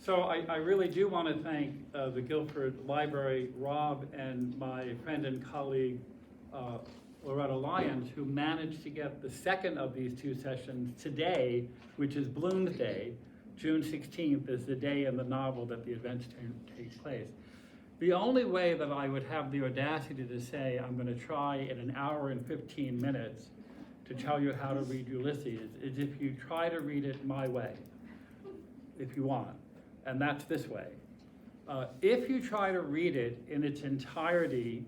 So I really do want to thank the Guilford Library, Rob, and my friend and colleague, Loretta Lyons, who managed to get the second of these two sessions today, which is Bloom's Day. June 16th is the day in the novel that the events take place. The only way that I would have the audacity to say I'm going to try in an hour and 15 minutes to tell you how to read Ulysses is if you try to read it my way, if you want, and that's this way. If you try to read it in its entirety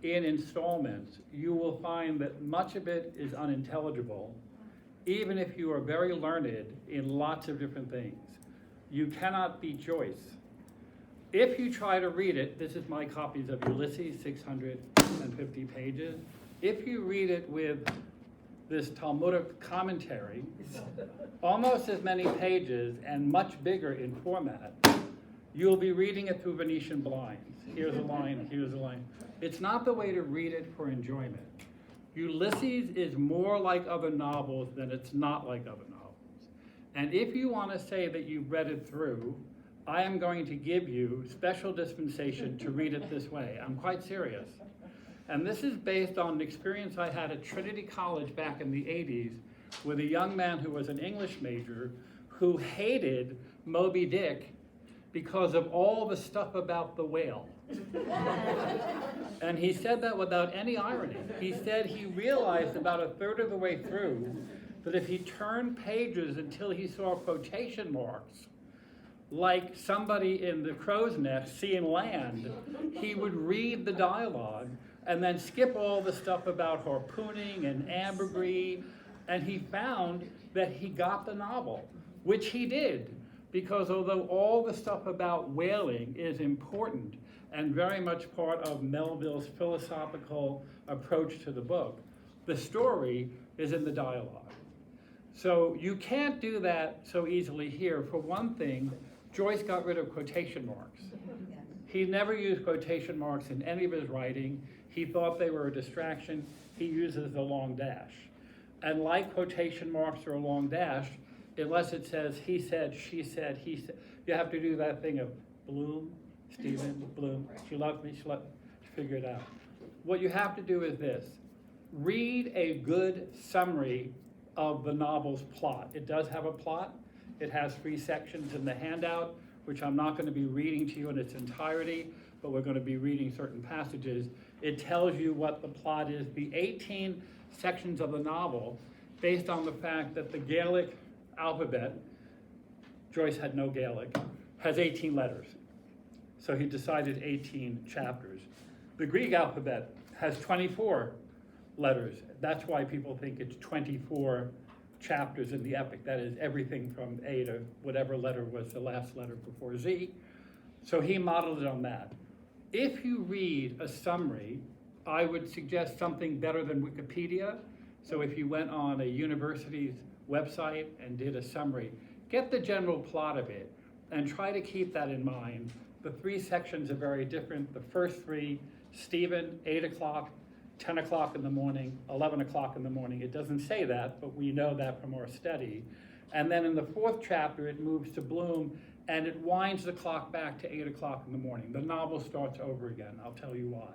in installments, you will find that much of it is unintelligible, even if you are very learned in lots of different things. You cannot beat Joyce. If you try to read it, this is my copies of Ulysses, 650 pages. If you read it with this Talmudic commentary, almost as many pages and much bigger in format, you'll be reading it through Venetian blinds. Here's a line, here's a line. It's not the way to read it for enjoyment. Ulysses is more like other novels than it's not like other novels. And if you want to say that you've read it through, I am going to give you special dispensation to read it this way. I'm quite serious. And this is based on an experience I had at Trinity College back in the 80s with a young man who was an English major who hated Moby Dick because of all the stuff about the whale. And he said that without any irony. He said he realized about a third of the way through that if he turned pages until he saw quotation marks, like somebody in the crow's nest seeing land, he would read the dialogue and then skip all the stuff about harpooning and ambergris, and he found that he got the novel, which he did, because although all the stuff about whaling is important and very much part of Melville's philosophical approach to the book, the story is in the dialogue. So you can't do that so easily here. For one thing, Joyce got rid of quotation marks. He never used quotation marks in any of his writing. He thought they were a distraction. He uses the long dash. And like quotation marks or a long dash, unless it says he said, she said, he said, you have to do that thing of Bloom, Stephen, Bloom, she loved me, she loved me, figure it out. What you have to do is this. Read a good summary of the novel's plot. It does have a plot. It has 3 sections in the handout, which I'm not going to be reading to you in its entirety, but we're going to be reading certain passages. It tells you what the plot is. The 18 sections of the novel, based on the fact that the Gaelic alphabet, Joyce had no Gaelic, has 18 letters. So he decided 18 chapters. The Greek alphabet has 24 letters. That's why people think it's 24 chapters in the epic. That is everything from A to whatever letter was the last letter before Z. So he modeled it on that. If you read a summary, I would suggest something better than Wikipedia. So if you went on a university's website and did a summary, get the general plot of it and try to keep that in mind. The 3 sections are very different. The first 3, Stephen, 8 o'clock, 10 o'clock in the morning, 11 o'clock in the morning. It doesn't say that, but we know that from our study. And then in the 4th chapter, it moves to Bloom, and it winds the clock back to 8 o'clock in the morning. The novel starts over again. I'll tell you why.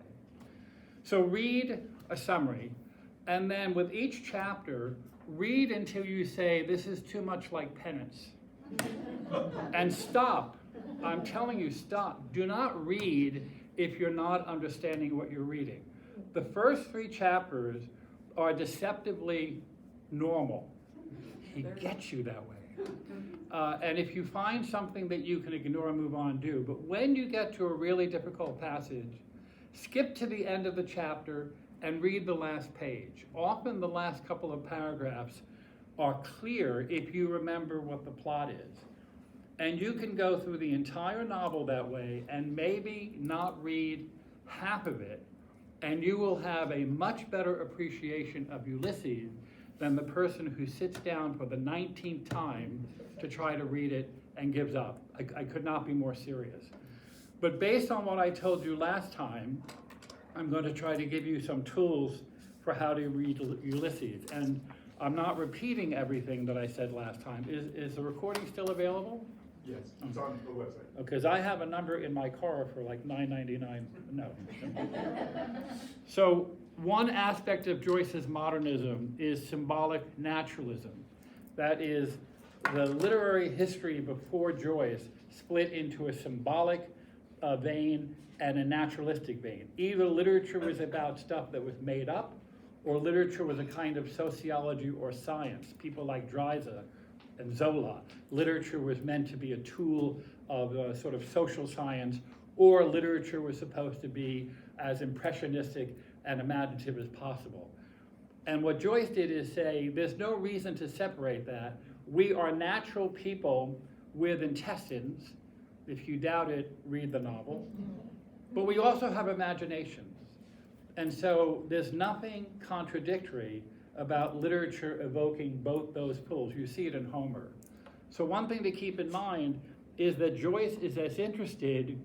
So read a summary, and then with each chapter, read until you say, this is too much like penance. And stop. I'm telling you, stop. Do not read if you're not understanding what you're reading. The first 3 chapters are deceptively normal. He gets you that way. And if you find something that you can ignore and move on, do. But when you get to a really difficult passage, skip to the end of the chapter and read the last page. Often the last couple of paragraphs are clear if you remember what the plot is. And you can go through the entire novel that way and maybe not read half of it, and you will have a much better appreciation of Ulysses than the person who sits down for the 19th time to try to read it and gives up. I could not be more serious. But based on what I told you last time, I'm going to try to give you some tools for how to read Ulysses. And I'm not repeating everything that I said last time. Is the recording still available? Yes, it's on the website. Because I have a number in my car for like $9.99. No. So one aspect of Joyce's modernism is symbolic naturalism. That is, the literary history before Joyce split into a symbolic vein and a naturalistic vein. Either literature was about stuff that was made up, or literature was a kind of sociology or science. People like Dreiser and Zola. Literature was meant to be a tool of sort of social science, or literature was supposed to be as impressionistic and imaginative as possible. And what Joyce did is say, there's no reason to separate that. We are natural people with intestines. If you doubt it, read the novel. But we also have imaginations. And so there's nothing contradictory about literature evoking both those pools. You see it in Homer. So one thing to keep in mind is that Joyce is as interested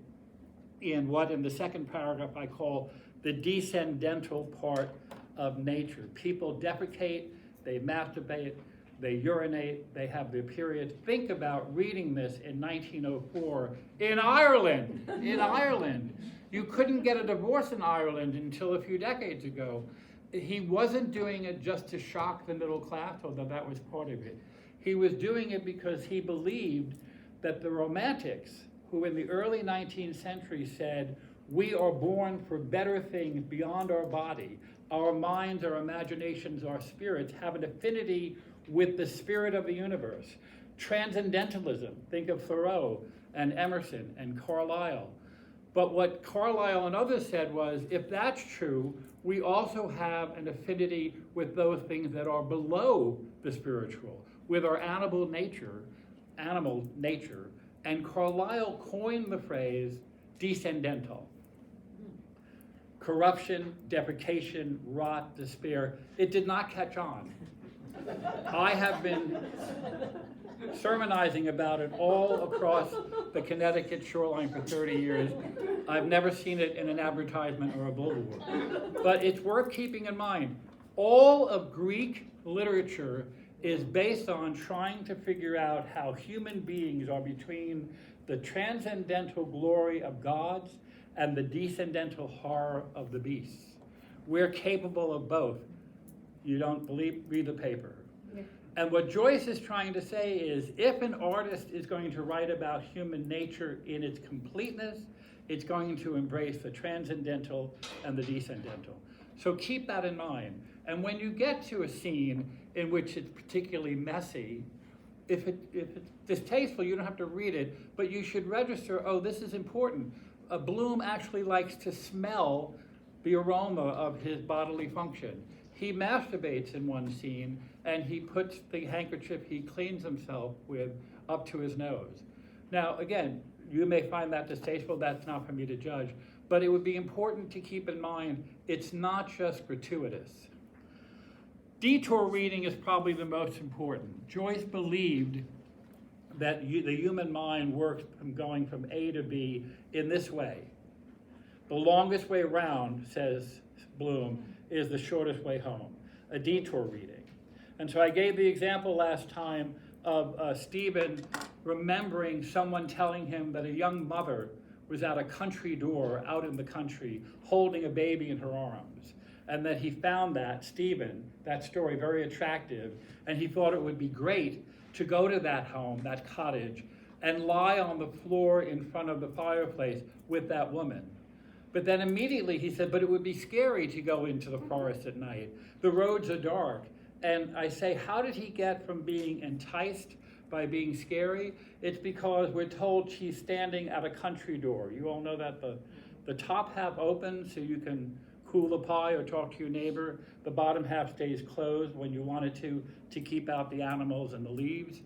in what in the second paragraph I call the descendental part of nature. People defecate, they masturbate, they urinate, they have their periods. Think about reading this in 1904 in Ireland. In Ireland. You couldn't get a divorce in Ireland until a few decades ago. He wasn't doing it just to shock the middle class, although that was part of it. He was doing it because he believed that the Romantics, who in the early 19th century said, we are born for better things beyond our body. Our minds, our imaginations, our spirits have an affinity with the spirit of the universe. Transcendentalism, think of Thoreau and Emerson and Carlyle. But what Carlyle and others said was, if that's true, we also have an affinity with those things that are below the spiritual, with our animal nature. And Carlyle coined the phrase descendental. Corruption, defecation, rot, despair. It did not catch on. I have been sermonizing about it all across the Connecticut shoreline for 30 years. I've never seen it in an advertisement or a billboard. But it's worth keeping in mind, all of Greek literature is based on trying to figure out how human beings are between the transcendental glory of gods and the descendental horror of the beasts. We're capable of both. You don't believe, read the paper. Yeah. And what Joyce is trying to say is, if an artist is going to write about human nature in its completeness, it's going to embrace the transcendental and the descendental. So keep that in mind. And when you get to a scene in which it's particularly messy, if it's distasteful, you don't have to read it, but you should register, oh, this is important. Bloom actually likes to smell the aroma of his bodily function. He masturbates in one scene, and he puts the handkerchief he cleans himself with up to his nose. Now, again, you may find that distasteful, that's not for me to judge, but it would be important to keep in mind, it's not just gratuitous. Detour reading is probably the most important. Joyce believed that the human mind works from going from A to B in this way. The longest way around, says Bloom, is the shortest way home, a detour reading. And so I gave the example last time of Stephen remembering someone telling him that a young mother was at a country door out in the country holding a baby in her arms, and that he found Stephen, that story very attractive, and he thought it would be great to go to that home, that cottage, and lie on the floor in front of the fireplace with that woman. But then immediately he said, but it would be scary to go into the forest at night. The roads are dark. And I say, how did he get from being enticed by being scary? It's because we're told she's standing at a country door. You all know that the top half opens so you can cool the pie or talk to your neighbor. The bottom half stays closed when you want it to keep out the animals and the leaves.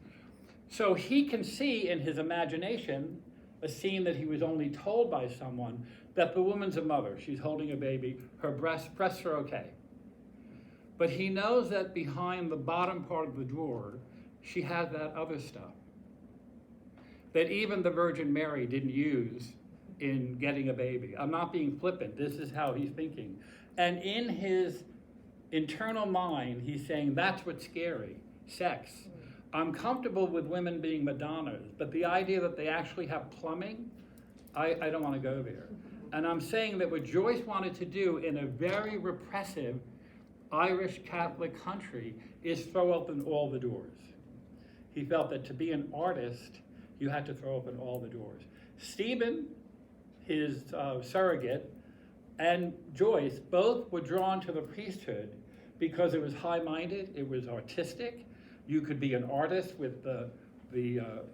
So he can see in his imagination a scene that he was only told by someone, that the woman's a mother. She's holding a baby. Her breasts are okay. But he knows that behind the bottom part of the drawer, she has that other stuff that even the Virgin Mary didn't use in getting a baby. I'm not being flippant. This is how he's thinking. And in his internal mind, he's saying, that's what's scary, sex. I'm comfortable with women being Madonnas, but the idea that they actually have plumbing, I don't want to go there. And I'm saying that what Joyce wanted to do in a very repressive Irish Catholic country is throw open all the doors. He felt that to be an artist, you had to throw open all the doors. Stephen, his surrogate, and Joyce both were drawn to the priesthood because it was high-minded, it was artistic. You could be an artist with the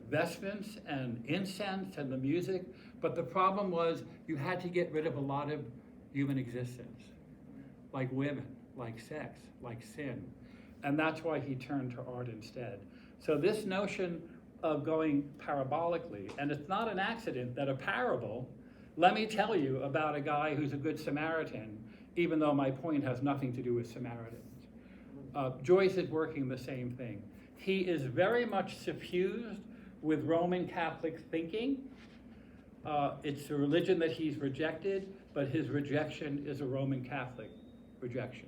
vestments and incense and the music, but the problem was you had to get rid of a lot of human existence, like women, like sex, like sin. And that's why he turned to art instead. So this notion of going parabolically, and it's not an accident that a parable, let me tell you about a guy who's a good Samaritan, even though my point has nothing to do with Samaritans. Joyce is working the same thing. He is very much suffused with Roman Catholic thinking. It's a religion that he's rejected, but his rejection is a Roman Catholic rejection.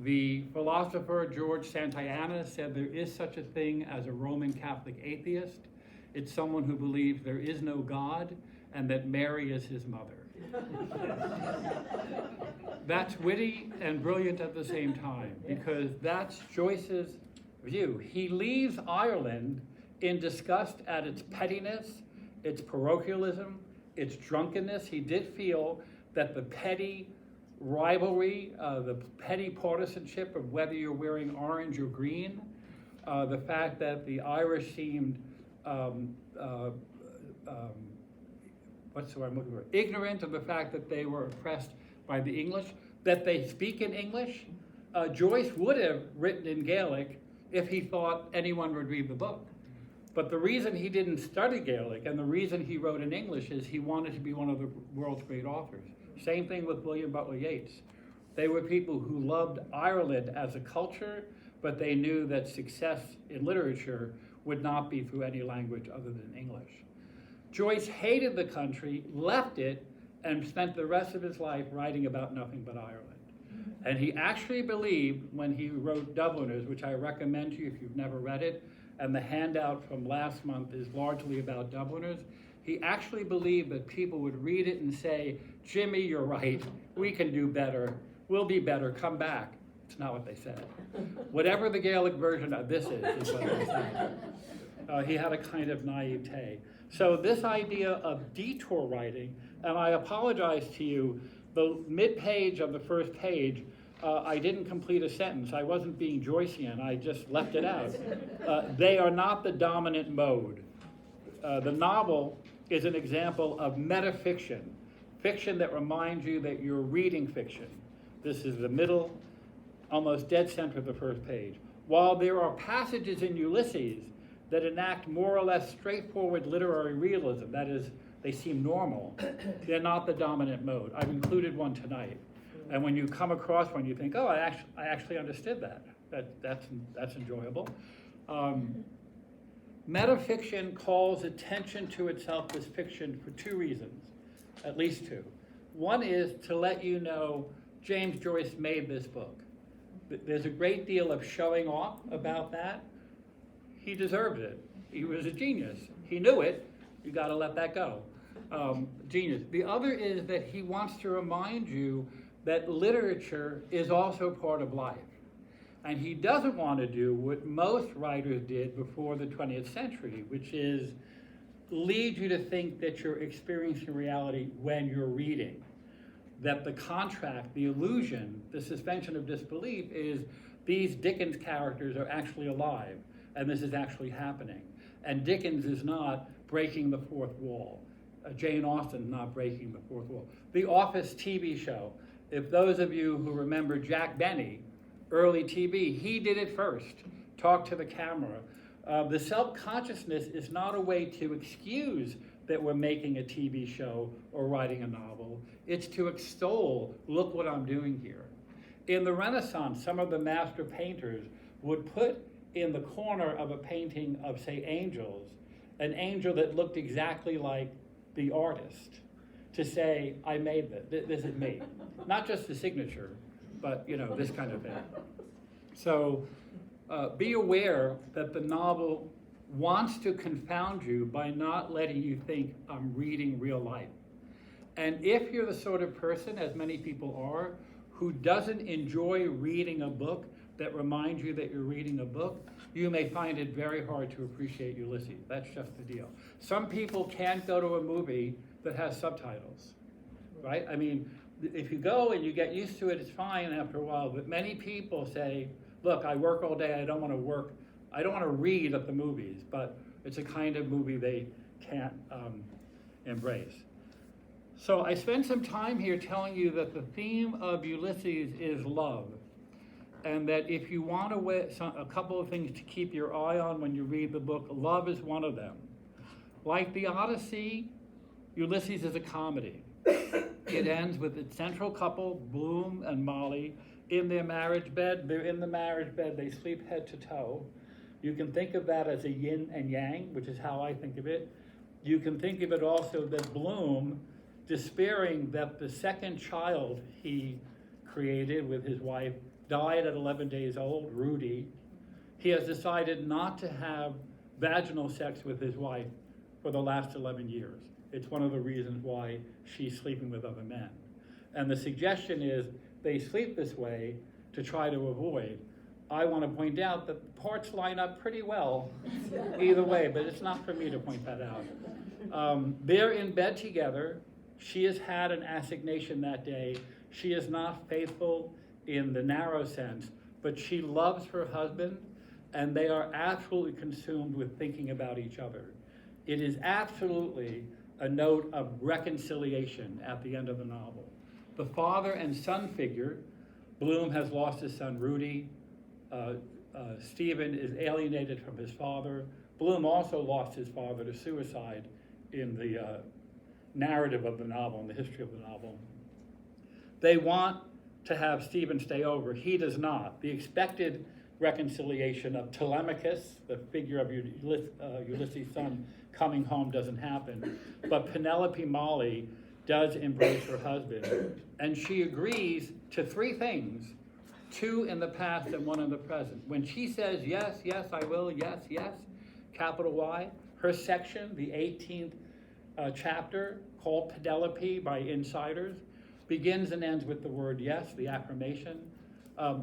The philosopher George Santayana said there is such a thing as a Roman Catholic atheist. It's someone who believes there is no God and that Mary is his mother. That's witty and brilliant at the same time, because that's Joyce's view. He leaves Ireland in disgust at its pettiness, its parochialism, its drunkenness. He did feel that the petty rivalry, the petty partisanship of whether you're wearing orange or green, the fact that the Irish seemed what's the word I'm looking for? Ignorant of the fact that they were oppressed by the English, that they speak in English. Joyce would have written in Gaelic if he thought anyone would read the book. But the reason he didn't study Gaelic and the reason he wrote in English is he wanted to be one of the world's great authors. Same thing with William Butler Yeats. They were people who loved Ireland as a culture, but they knew that success in literature would not be through any language other than English. Joyce hated the country, left it, and spent the rest of his life writing about nothing but Ireland. And he actually believed, when he wrote Dubliners, which I recommend to you if you've never read it, and the handout from last month is largely about Dubliners, he actually believed that people would read it and say, Jimmy, you're right, we can do better, we'll be better, come back. It's not what they said. Whatever the Gaelic version of this is what they said. He had a kind of naivete. So this idea of detour writing, and I apologize to you, the mid-page of the first page, I didn't complete a sentence. I wasn't being Joycean, I just left it out. They are not the dominant mode. The novel is an example of metafiction, fiction that reminds you that you're reading fiction. This is the middle, almost dead center of the first page. While there are passages in Ulysses that enact more or less straightforward literary realism, that is, they seem normal, they're not the dominant mode. I've included one tonight. And when you come across one, you think, oh, I actually understood that. That's enjoyable. Metafiction calls attention to itself as fiction for two reasons, at least two. One is to let you know James Joyce made this book. There's a great deal of showing off about that. He deserved it. He was a genius. He knew it. You got to let that go. Genius. The other is that he wants to remind you that literature is also part of life. And he doesn't want to do what most writers did before the 20th century, which is lead you to think that you're experiencing reality when you're reading. That the contract, the illusion, the suspension of disbelief is these Dickens characters are actually alive, and this is actually happening. And Dickens is not breaking the fourth wall. Jane Austen not breaking the fourth wall. The Office TV show, if those of you who remember Jack Benny, early TV, he did it first, talk to the camera. The self-consciousness is not a way to excuse that we're making a TV show or writing a novel. It's to extol, look what I'm doing here. In the Renaissance, some of the master painters would put in the corner of a painting of, say, angels, an angel that looked exactly like the artist, to say, I made this, this is me. Not just the signature, but this kind of thing. So be aware that the novel wants to confound you by not letting you think I'm reading real life. And if you're the sort of person, as many people are, who doesn't enjoy reading a book that reminds you that you're reading a book, you may find it very hard to appreciate Ulysses. That's just the deal. Some people can't go to a movie that has subtitles, right? I mean, if you go and you get used to it, it's fine after a while, but many people say, look, I work all day, I don't want to read at the movies, but it's a kind of movie they can't embrace. So I spent some time here telling you that the theme of Ulysses is love, and that if you want a couple of things to keep your eye on when you read the book, love is one of them. Like the Odyssey, Ulysses is a comedy. It ends with its central couple, Bloom and Molly, in their marriage bed. They're in the marriage bed, they sleep head to toe. You can think of that as a yin and yang, which is how I think of it. You can think of it also that Bloom, despairing that the second child he created with his wife died at 11 days old, Rudy, he has decided not to have vaginal sex with his wife for the last 11 years. It's one of the reasons why she's sleeping with other men. And the suggestion is they sleep this way to try to avoid. I want to point out that the parts line up pretty well either way, but it's not for me to point that out. They're in bed together. She has had an assignation that day. She is not faithful in the narrow sense, but she loves her husband, and they are absolutely consumed with thinking about each other. It is absolutely a note of reconciliation at the end of the novel. The father and son figure, Bloom has lost his son Rudy, Stephen is alienated from his father. Bloom also lost his father to suicide in the narrative of the novel, in the history of the novel. They want to have Stephen stay over. He does not. The expected reconciliation of Telemachus, the figure of Ulysses' son, coming home doesn't happen. But Penelope Molly does embrace her husband. And she agrees to three things, two in the past and one in the present. When she says, yes, yes, I will, yes, yes, capital Y, her section, the 18th chapter, called Penelope by insiders, begins and ends with the word yes, the affirmation.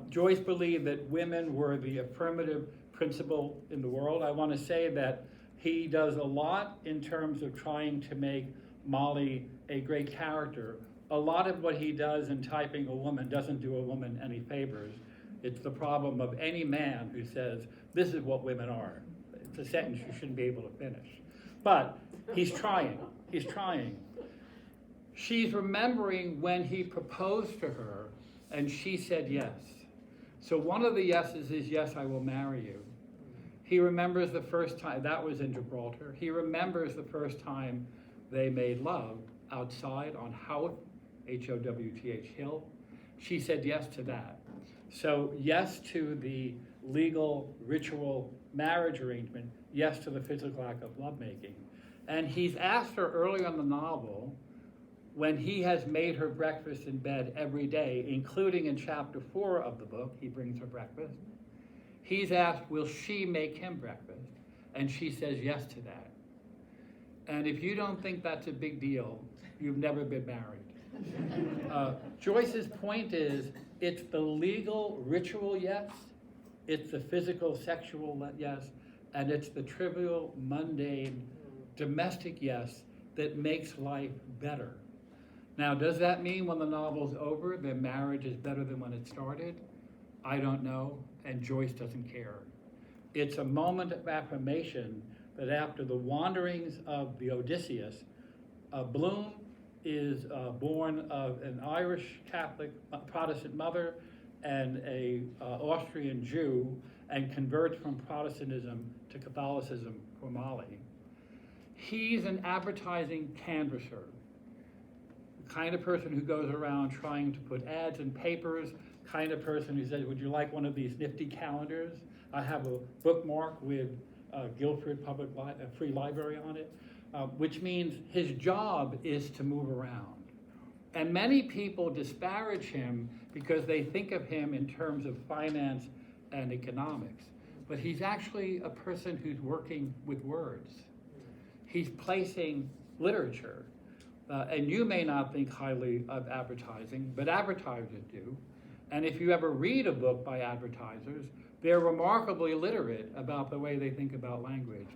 Joyce believed that women were the affirmative principle in the world. I want to say that he does a lot in terms of trying to make Molly a great character. A lot of what he does in typing a woman doesn't do a woman any favors. It's the problem of any man who says, this is what women are. It's a sentence you shouldn't be able to finish. But he's trying. She's remembering when he proposed to her and she said yes. So one of the yeses is, yes, I will marry you. He remembers the first time, that was in Gibraltar. He remembers the first time they made love outside on Howth, H-O-W-T-H, Hill. She said yes to that. So yes to the legal, ritual marriage arrangement, yes to the physical act of lovemaking. And he's asked her earlier in the novel, when he has made her breakfast in bed every day, including in chapter 4 of the book, he brings her breakfast. He's asked, will she make him breakfast? And she says yes to that. And if you don't think that's a big deal, you've never been married. Joyce's point is, it's the legal, ritual yes, it's the physical, sexual yes, and it's the trivial, mundane, domestic yes that makes life better. Now, does that mean when the novel's over, their marriage is better than when it started? I don't know, and Joyce doesn't care. It's a moment of affirmation that after the wanderings of the Odysseus, Bloom is born of an Irish Catholic Protestant mother and a Austrian Jew, and converts from Protestantism to Catholicism for Molly. He's an advertising canvasser, the kind of person who goes around trying to put ads in papers, kind of person who says, would you like one of these nifty calendars? I have a bookmark with Guilford Free Library on it, which means his job is to move around. And many people disparage him because they think of him in terms of finance and economics. but he's actually a person who's working with words. He's placing literature. And you may not think highly of advertising, but advertisers do. And if you ever read a book by advertisers, they're remarkably literate about the way they think about language.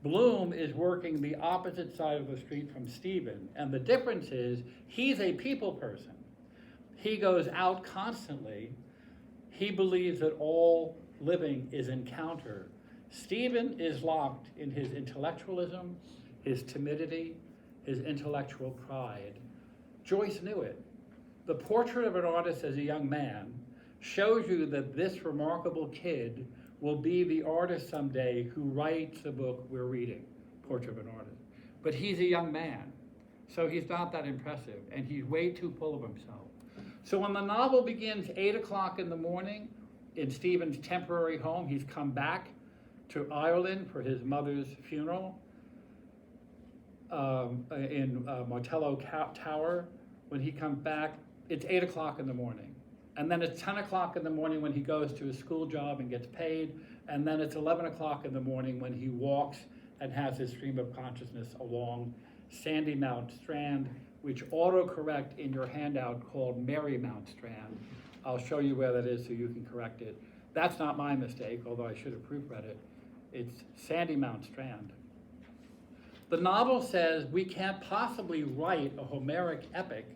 Bloom is working the opposite side of the street from Stephen, and the difference is he's a people person. He goes out constantly. He believes that all living is encounter. Stephen is locked in his intellectualism, his timidity, his intellectual pride. Joyce knew it. The portrait of an artist as a young man shows you that this remarkable kid will be the artist someday who writes the book we're reading, Portrait of an Artist. But he's a young man, so he's not that impressive, and he's way too full of himself. So when the novel begins 8 o'clock in the morning in Stephen's temporary home, he's come back to Ireland for his mother's funeral in Martello Tower. When he comes back, it's 8 o'clock in the morning. And then it's 10 o'clock in the morning when he goes to his school job and gets paid. And then it's 11 o'clock in the morning when he walks and has his stream of consciousness along Sandymount Strand, which autocorrect in your handout called Marymount Strand. I'll show you where that is so you can correct it. That's not my mistake, although I should have proofread it. It's Sandymount Strand. The novel says we can't possibly write a Homeric epic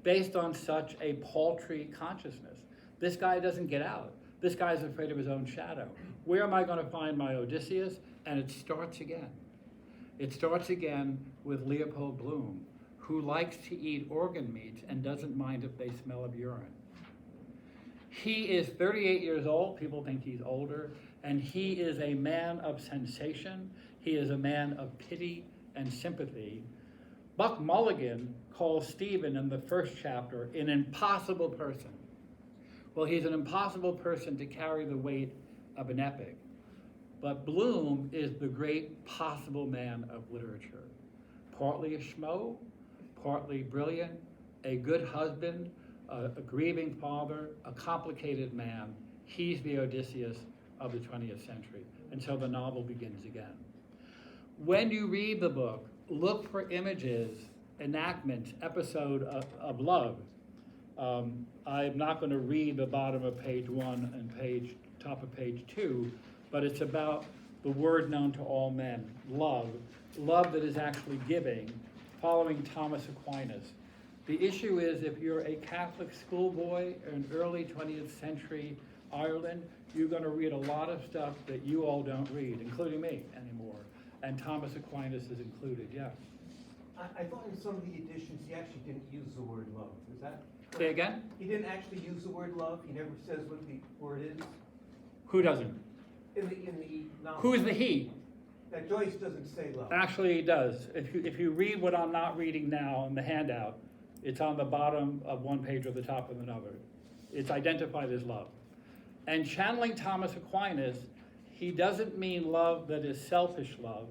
based on such a paltry consciousness. This guy doesn't get out. This guy's afraid of his own shadow. Where am I going to find my Odysseus? And it starts again. It starts again with Leopold Bloom, who likes to eat organ meats and doesn't mind if they smell of urine. He is 38 years old. People think he's older. And he is a man of sensation. He is a man of pity and sympathy. Buck Mulligan calls Stephen in the first chapter an impossible person. Well, he's an impossible person to carry the weight of an epic. But Bloom is the great possible man of literature. Partly a schmo, partly brilliant, a good husband, a grieving father, a complicated man. He's the Odysseus of the 20th century. And so the novel begins again. When you read the book, look for images, enactments, episode of love. I'm not going to read the bottom of page 1 and top of page 2, but it's about the word known to all men, love that is actually giving, following Thomas Aquinas. The issue is if you're a Catholic schoolboy in early 20th century Ireland, you're going to read a lot of stuff that you all don't read, including me anymore. And Thomas Aquinas is included, yes. I thought in some of the editions he actually didn't use the word love. Is that correct? Say again? He didn't actually use the word love. He never says what the word is. Who doesn't? In the novel. Who is the he? That Joyce doesn't say love. Actually, he does. If you read what I'm not reading now in the handout, it's on the bottom of one page or the top of another. It's identified as love. And channeling Thomas Aquinas, he doesn't mean love that is selfish love,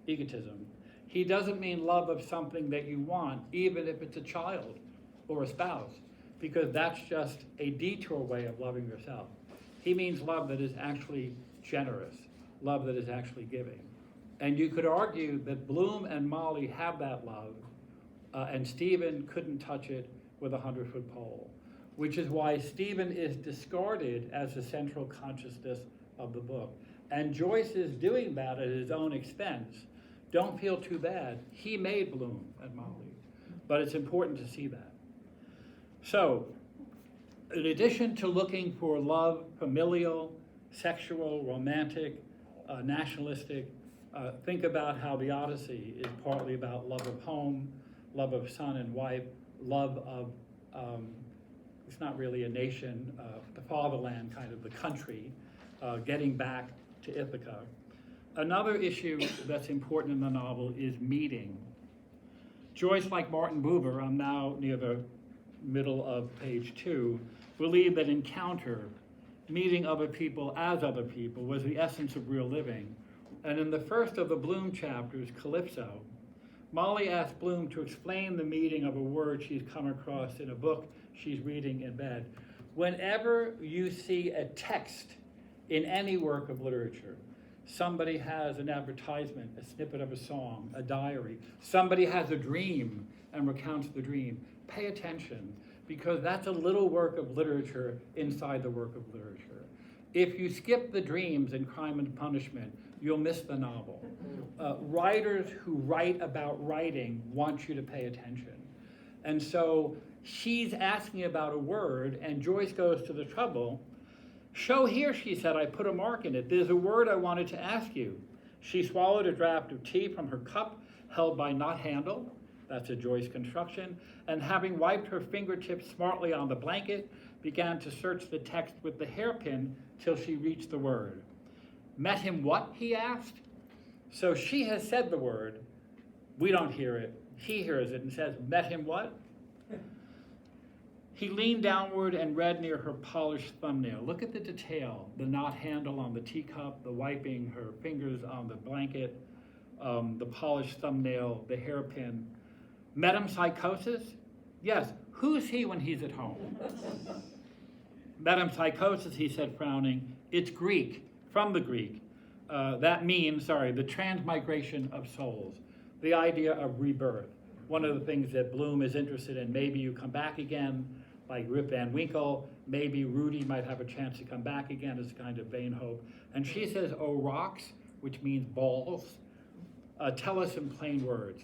egotism. He doesn't mean love of something that you want, even if it's a child or a spouse, because that's just a detour way of loving yourself. He means love that is actually generous, love that is actually giving. And you could argue that Bloom and Molly have that love, and Stephen couldn't touch it with a 100-foot pole, which is why Stephen is discarded as the central consciousness of the book. And Joyce is doing that at his own expense. Don't feel too bad. He made Bloom and Molly, but it's important to see that. So, in addition to looking for love, familial, sexual, romantic, nationalistic, think about how the Odyssey is partly about love of home, love of son and wife, love of, it's not really a nation, the fatherland, kind of the country, getting back to Ithaca. Another issue that's important in the novel is meeting. Joyce, like Martin Buber, I'm now near the middle of page 2, believed that encounter, meeting other people as other people, was the essence of real living. And in the first of the Bloom chapters, Calypso, Molly asked Bloom to explain the meaning of a word she's come across in a book she's reading in bed. Whenever you see a text in any work of literature. Somebody has an advertisement, a snippet of a song, a diary. Somebody has a dream and recounts the dream. Pay attention, because that's a little work of literature inside the work of literature. If you skip the dreams in Crime and Punishment, you'll miss the novel. Writers who write about writing want you to pay attention. And so she's asking about a word, and Joyce goes to the trouble. Show here, she said, I put a mark in it. There's a word I wanted to ask you. She swallowed a draught of tea from her cup, held by not handle. That's a Joyce construction. And having wiped her fingertips smartly on the blanket, began to search the text with the hairpin till she reached the word. Met him what? He asked. So she has said the word. We don't hear it. He hears it and says, met him what? He leaned downward and read near her polished thumbnail. Look at the detail, the knot handle on the teacup, the wiping her fingers on the blanket, the polished thumbnail, the hairpin. Metempsychosis? Yes. Who's he when he's at home? Metempsychosis, he said, frowning. It's Greek, from the Greek. That means, the transmigration of souls, the idea of rebirth. One of the things that Bloom is interested in, maybe you come back again, like Rip Van Winkle, maybe Rudy might have a chance to come back again as a kind of vain hope. And she says, oh, rocks, which means balls. Tell us in plain words.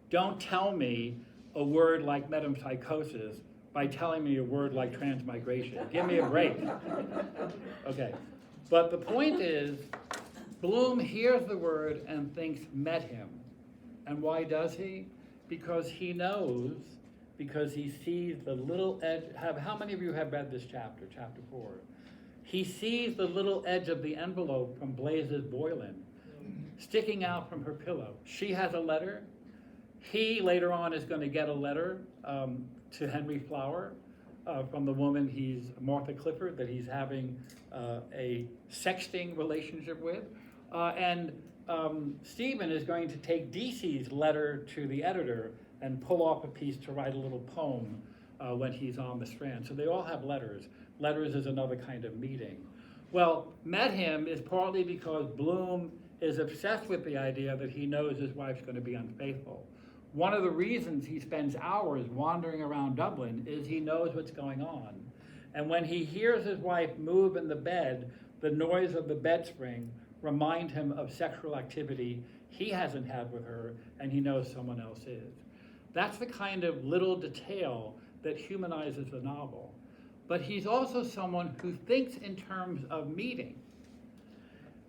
Don't tell me a word like metempsychosis by telling me a word like transmigration. Give me a break. Okay, but the point is, Bloom hears the word and thinks met him. And why does he? Because he knows, because he sees the little edge. How many of you have read this chapter, chapter 4? He sees the little edge of the envelope from Blaze's Boylan sticking out from her pillow. She has a letter. He later on is going to get a letter to Henry Flower from the woman Martha Clifford, that he's having a sexting relationship with. And Stephen is going to take DC's letter to the editor and pull off a piece to write a little poem when he's on the Strand. So they all have letters. Letters is another kind of meeting. Well, met him is partly because Bloom is obsessed with the idea that he knows his wife's going to be unfaithful. One of the reasons he spends hours wandering around Dublin is he knows what's going on. And when he hears his wife move in the bed, the noise of the bed spring remind him of sexual activity he hasn't had with her, and he knows someone else is. That's the kind of little detail that humanizes the novel. But he's also someone who thinks in terms of meeting.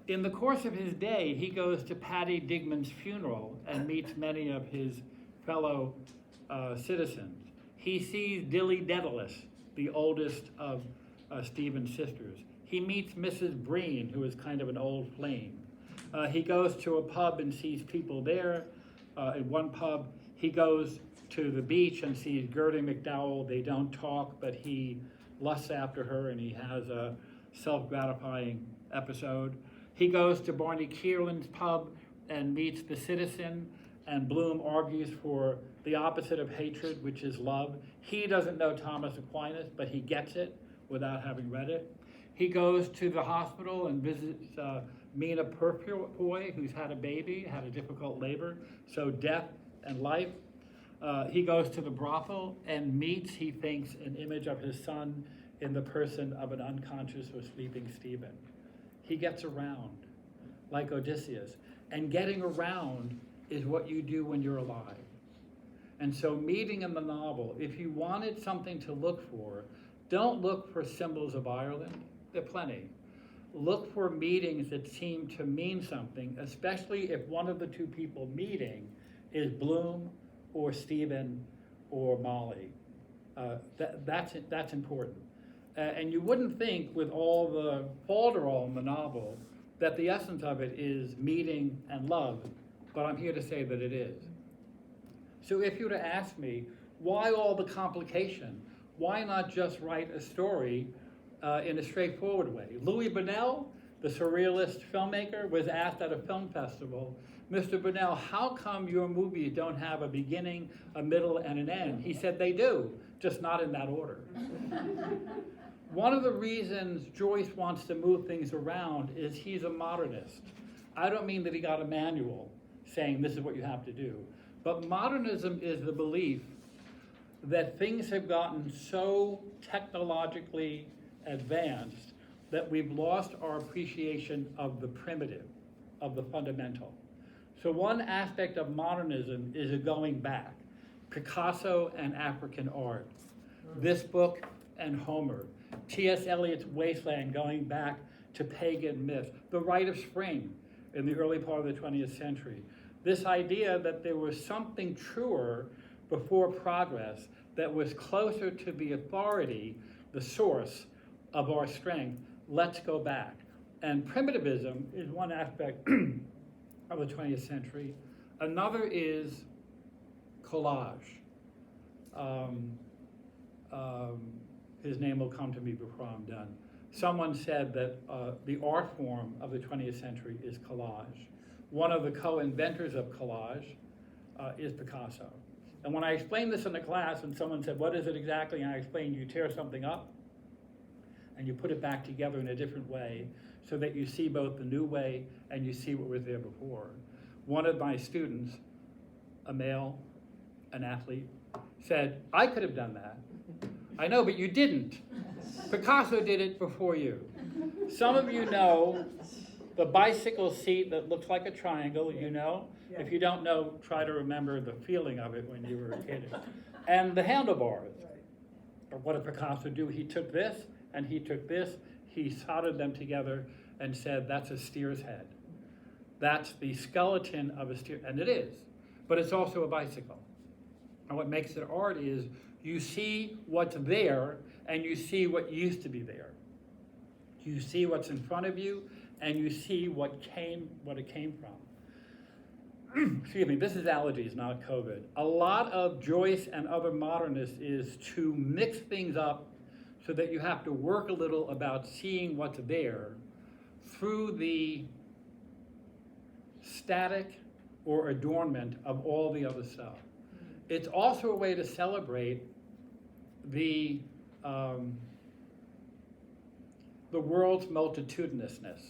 In the course of his day, he goes to Paddy Digman's funeral and meets many of his fellow citizens. He sees Dilly Daedalus, the oldest of Stephen's sisters. He meets Mrs. Breen, who is kind of an old flame. He goes to a pub and sees people there. In one pub, he goes to the beach and sees Gertie McDowell. They don't talk, but he lusts after her, and he has a self-gratifying episode. He goes to Barney Kierland's pub and meets the citizen, and Bloom argues for the opposite of hatred, which is love. He doesn't know Thomas Aquinas, but he gets it without having read it. He goes to the hospital and visits Mina Purfoy, who's had a baby, had a difficult labor, so death and life. He goes to the brothel and meets, he thinks, an image of his son in the person of an unconscious or sleeping Stephen. He gets around, like Odysseus. And getting around is what you do when you're alive. And so meeting in the novel, if you wanted something to look for, don't look for symbols of Ireland. There are plenty. Look for meetings that seem to mean something, especially if one of the two people meeting is Bloom or Stephen or Molly. That's important. And you wouldn't think, with all the falderall in the novel, that the essence of it is meeting and love, but I'm here to say that it is. So if you were to ask me, why all the complication? Why not just write a story in a straightforward way? Louis Bunnell, the surrealist filmmaker, was asked at a film festival, Mr. Bunnell, how come your movies don't have a beginning, a middle, and an end? He said they do, just not in that order. One of the reasons Joyce wants to move things around is he's a modernist. I don't mean that he got a manual saying this is what you have to do, but modernism is the belief that things have gotten so technologically advanced that we've lost our appreciation of the primitive, of the fundamental. So one aspect of modernism is a going back. Picasso and African art. This book and Homer. T.S. Eliot's Wasteland going back to pagan myth. The Rite of Spring in the early part of the 20th century. This idea that there was something truer before progress that was closer to the authority, the source of our strength. Let's go back. And primitivism is one aspect of the 20th century. Another is collage. His name will come to me before I'm done. Someone said that the art form of the 20th century is collage. One of the co-inventors of collage is Picasso. And when I explained this in the class and someone said, what is it exactly? And I explained, you tear something up and you put it back together in a different way so that you see both the new way and you see what was there before. One of my students, a male, an athlete, said, I could have done that. I know, but you didn't. Picasso did it before you. Some of you know the bicycle seat that looks like a triangle, you know? Yeah. If you don't know, try to remember the feeling of it when you were a kid. And the handlebars. Right. What did Picasso do? He took this and he took this, he soldered them together and said, that's a steer's head. That's the skeleton of a steer, and it is, but it's also a bicycle. And what makes it art is you see what's there and you see what used to be there. You see what's in front of you and you see what it came from. Excuse me, this is allergies, not COVID. A lot of Joyce and other modernists is to mix things up so that you have to work a little about seeing what's there through the static or adornment of all the other stuff. It's also a way to celebrate the world's multitudinousness.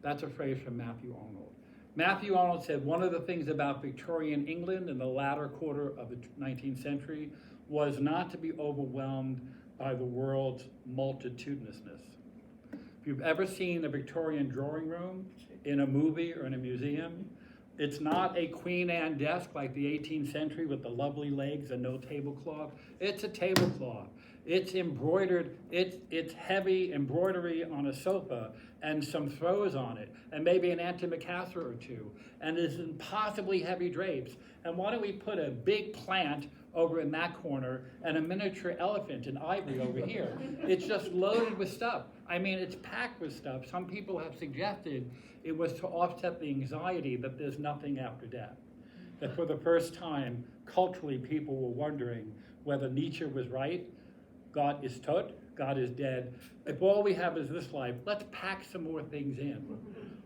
That's a phrase from Matthew Arnold. Matthew Arnold said one of the things about Victorian England in the latter quarter of the 19th century was not to be overwhelmed by the world's multitudinousness. If you've ever seen a Victorian drawing room in a movie or in a museum, it's not a Queen Anne desk like the 18th century with the lovely legs and no tablecloth. It's a tablecloth. It's embroidered, it's heavy embroidery on a sofa and some throws on it, and maybe an antimacassar or two, and there's impossibly heavy drapes. And why don't we put a big plant over in that corner and a miniature elephant in ivory over here? It's just loaded with stuff. I mean, it's packed with stuff. Some people have suggested it was to offset the anxiety that there's nothing after death. That for the first time, culturally, people were wondering whether Nietzsche was right. God is tot, God is dead. If all we have is this life, let's pack some more things in.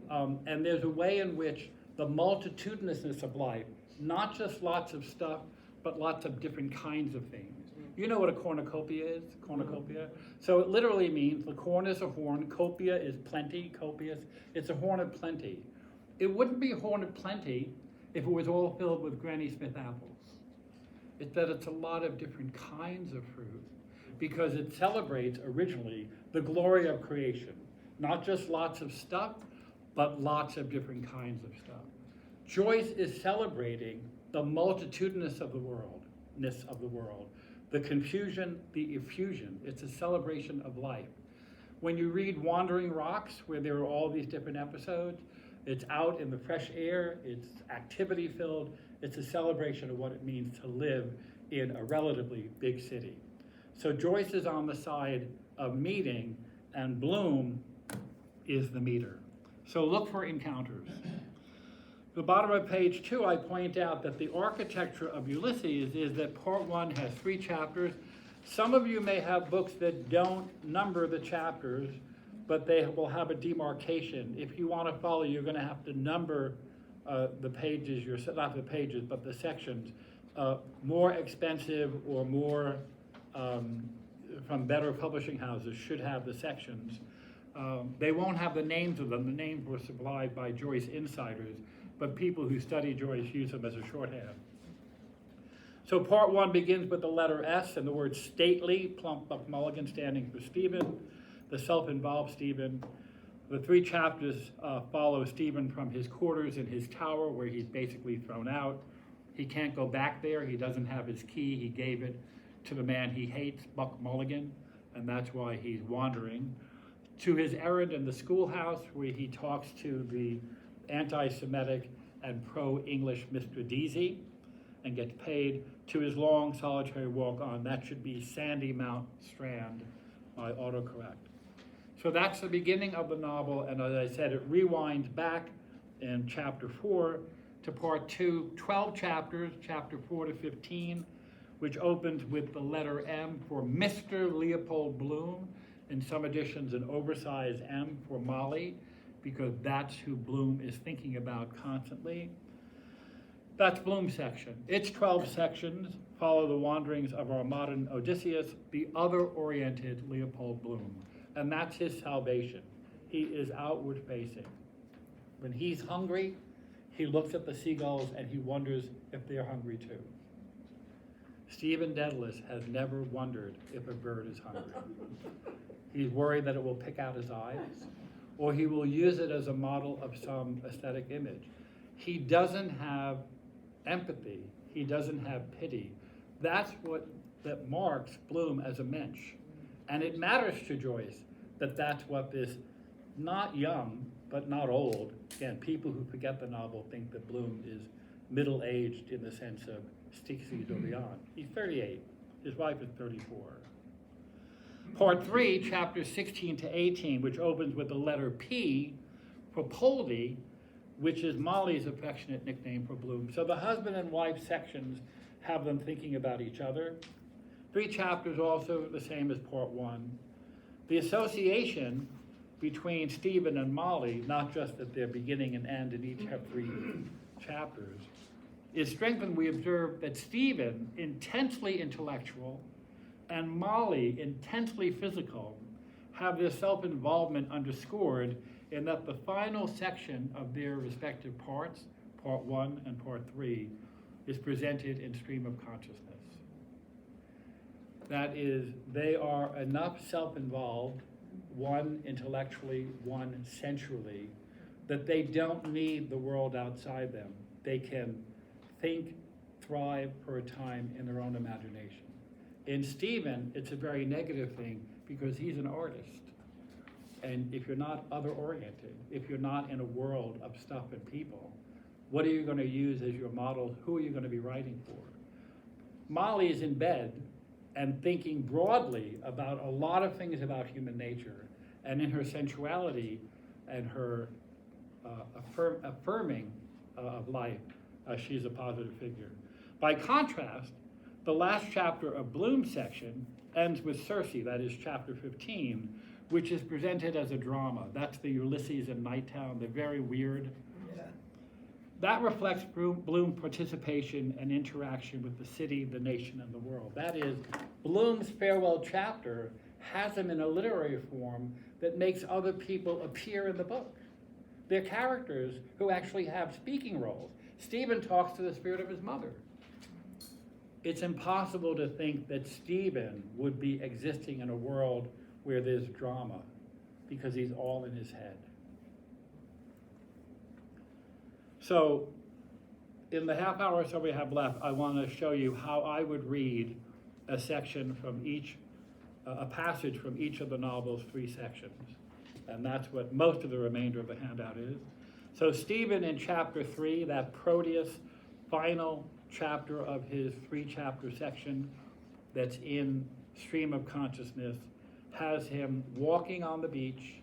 And there's a way in which the multitudinousness of life, not just lots of stuff, but lots of different kinds of things. You know what a cornucopia is, cornucopia? So it literally means the corn is a horn, copia is plenty, copious. It's a horn of plenty. It wouldn't be a horn of plenty if it was all filled with Granny Smith apples. It's that it's a lot of different kinds of fruit because it celebrates originally the glory of creation. Not just lots of stuff, but lots of different kinds of stuff. Joyce is celebrating the multitudinous of the world, the confusion, the effusion. It's a celebration of life. When you read Wandering Rocks, where there are all these different episodes, it's out in the fresh air, it's activity filled, it's a celebration of what it means to live in a relatively big city. So Joyce is on the side of meeting, and Bloom is the meter. So look for encounters. The bottom of page 2, I point out that the architecture of Ulysses is that part 1 has 3 chapters. Some of you may have books that don't number the chapters, but they will have a demarcation. If you want to follow, you're going to have to number the pages, not the pages, but the sections. More expensive or more from better publishing houses should have the sections. They won't have the names of them. The names were supplied by Joyce insiders, but people who study Joyce use them as a shorthand. So part 1 begins with the letter S and the word stately, plump Buck Mulligan standing for Stephen, the self-involved Stephen. The 3 chapters follow Stephen from his quarters in his tower where he's basically thrown out. He can't go back there. He doesn't have his key. He gave it to the man he hates, Buck Mulligan, and that's why he's wandering. To his errand in the schoolhouse where he talks to the anti-Semitic and pro-English Mr. Deasy and gets paid, to his long solitary walk on, that should be Sandy Mount Strand by autocorrect. So that's the beginning of the novel, and as I said, it rewinds back in chapter 4 to part 2, 12 chapters, chapter 4 to 15, which opens with the letter M for Mr. Leopold Bloom, in some editions an oversized M for Molly, because that's who Bloom is thinking about constantly. That's Bloom's section. Its 12 sections follow the wanderings of our modern Odysseus, the other-oriented Leopold Bloom, and that's his salvation. He is outward facing. When he's hungry, he looks at the seagulls and he wonders if they're hungry too. Stephen Dedalus has never wondered if a bird is hungry. He's worried that it will pick out his eyes, or he will use it as a model of some aesthetic image. He doesn't have empathy. He doesn't have pity. That's what that marks Bloom as a mensch. And it matters to Joyce that that's what this not young, but not old, again, people who forget the novel think that Bloom is middle-aged in the sense of 60s or beyond. He's 38. His wife is 34. Part 3, chapters 16 to 18, which opens with the letter P for Poldy, which is Molly's affectionate nickname for Bloom. So the husband and wife sections have them thinking about each other. 3 chapters also the same as part 1. The association between Stephen and Molly, not just at their beginning and end, and each have 3 chapters, is strengthened. We observe that Stephen, intensely intellectual, and Molly, intensely physical, have their self-involvement underscored in that the final section of their respective parts, part 1 and part 3, is presented in stream of consciousness. That is, they are enough self-involved, one intellectually, one sensually, that they don't need the world outside them. They can think, thrive for a time in their own imagination. In Stephen, it's a very negative thing because he's an artist. And if you're not other-oriented, if you're not in a world of stuff and people, what are you going to use as your model? Who are you going to be writing for? Molly is in bed and thinking broadly about a lot of things about human nature, and in her sensuality and her affirming of life, she's a positive figure. By contrast, the last chapter of Bloom's section ends with Circe, that is chapter 15, which is presented as a drama. That's the Ulysses in Nighttown. They're very weird. Yeah. That reflects Bloom's participation and interaction with the city, the nation, and the world. That is, Bloom's farewell chapter has him in a literary form that makes other people appear in the book. They're characters who actually have speaking roles. Stephen talks to the spirit of his mother. It's impossible to think that Stephen would be existing in a world where there's drama, because he's all in his head. So, in the half hour or so we have left, I want to show you how I would read a section from each, a passage from each of the novel's 3 sections. And that's what most of the remainder of the handout is. So Stephen in chapter 3, that Proteus final chapter of his 3-chapter section that's in Stream of Consciousness, has him walking on the beach.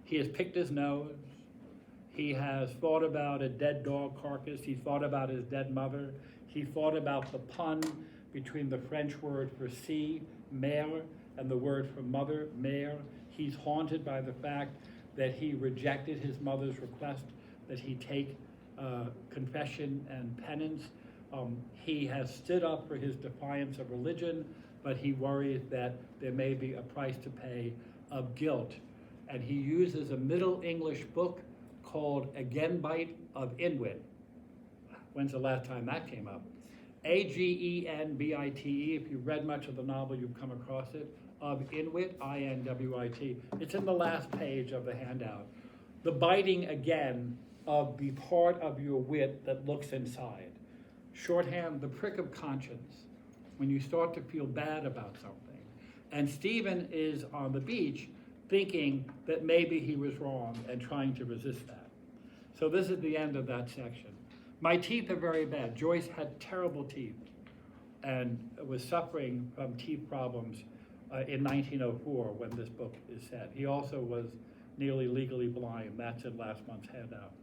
He has picked his nose. He has thought about a dead dog carcass. He thought about his dead mother. He thought about the pun between the French word for sea, mère, and the word for mother, mère. He's haunted by the fact that he rejected his mother's request that he take confession and penance. He has stood up for his defiance of religion but he worries that there may be a price to pay of guilt. And he uses a Middle English book called Agenbite of Inwit. When's the last time that came up? Agenbite. If you've read much of the novel, you've come across it. Of Inwit, Inwit. It's in the last page of the handout. The biting again of the part of your wit that looks inside. Shorthand, the prick of conscience, when you start to feel bad about something. And Stephen is on the beach thinking that maybe he was wrong and trying to resist that. So this is the end of that section. My teeth are very bad. Joyce had terrible teeth and was suffering from teeth problems in 1904 when this book is set. He also was nearly legally blind. That's in last month's handout.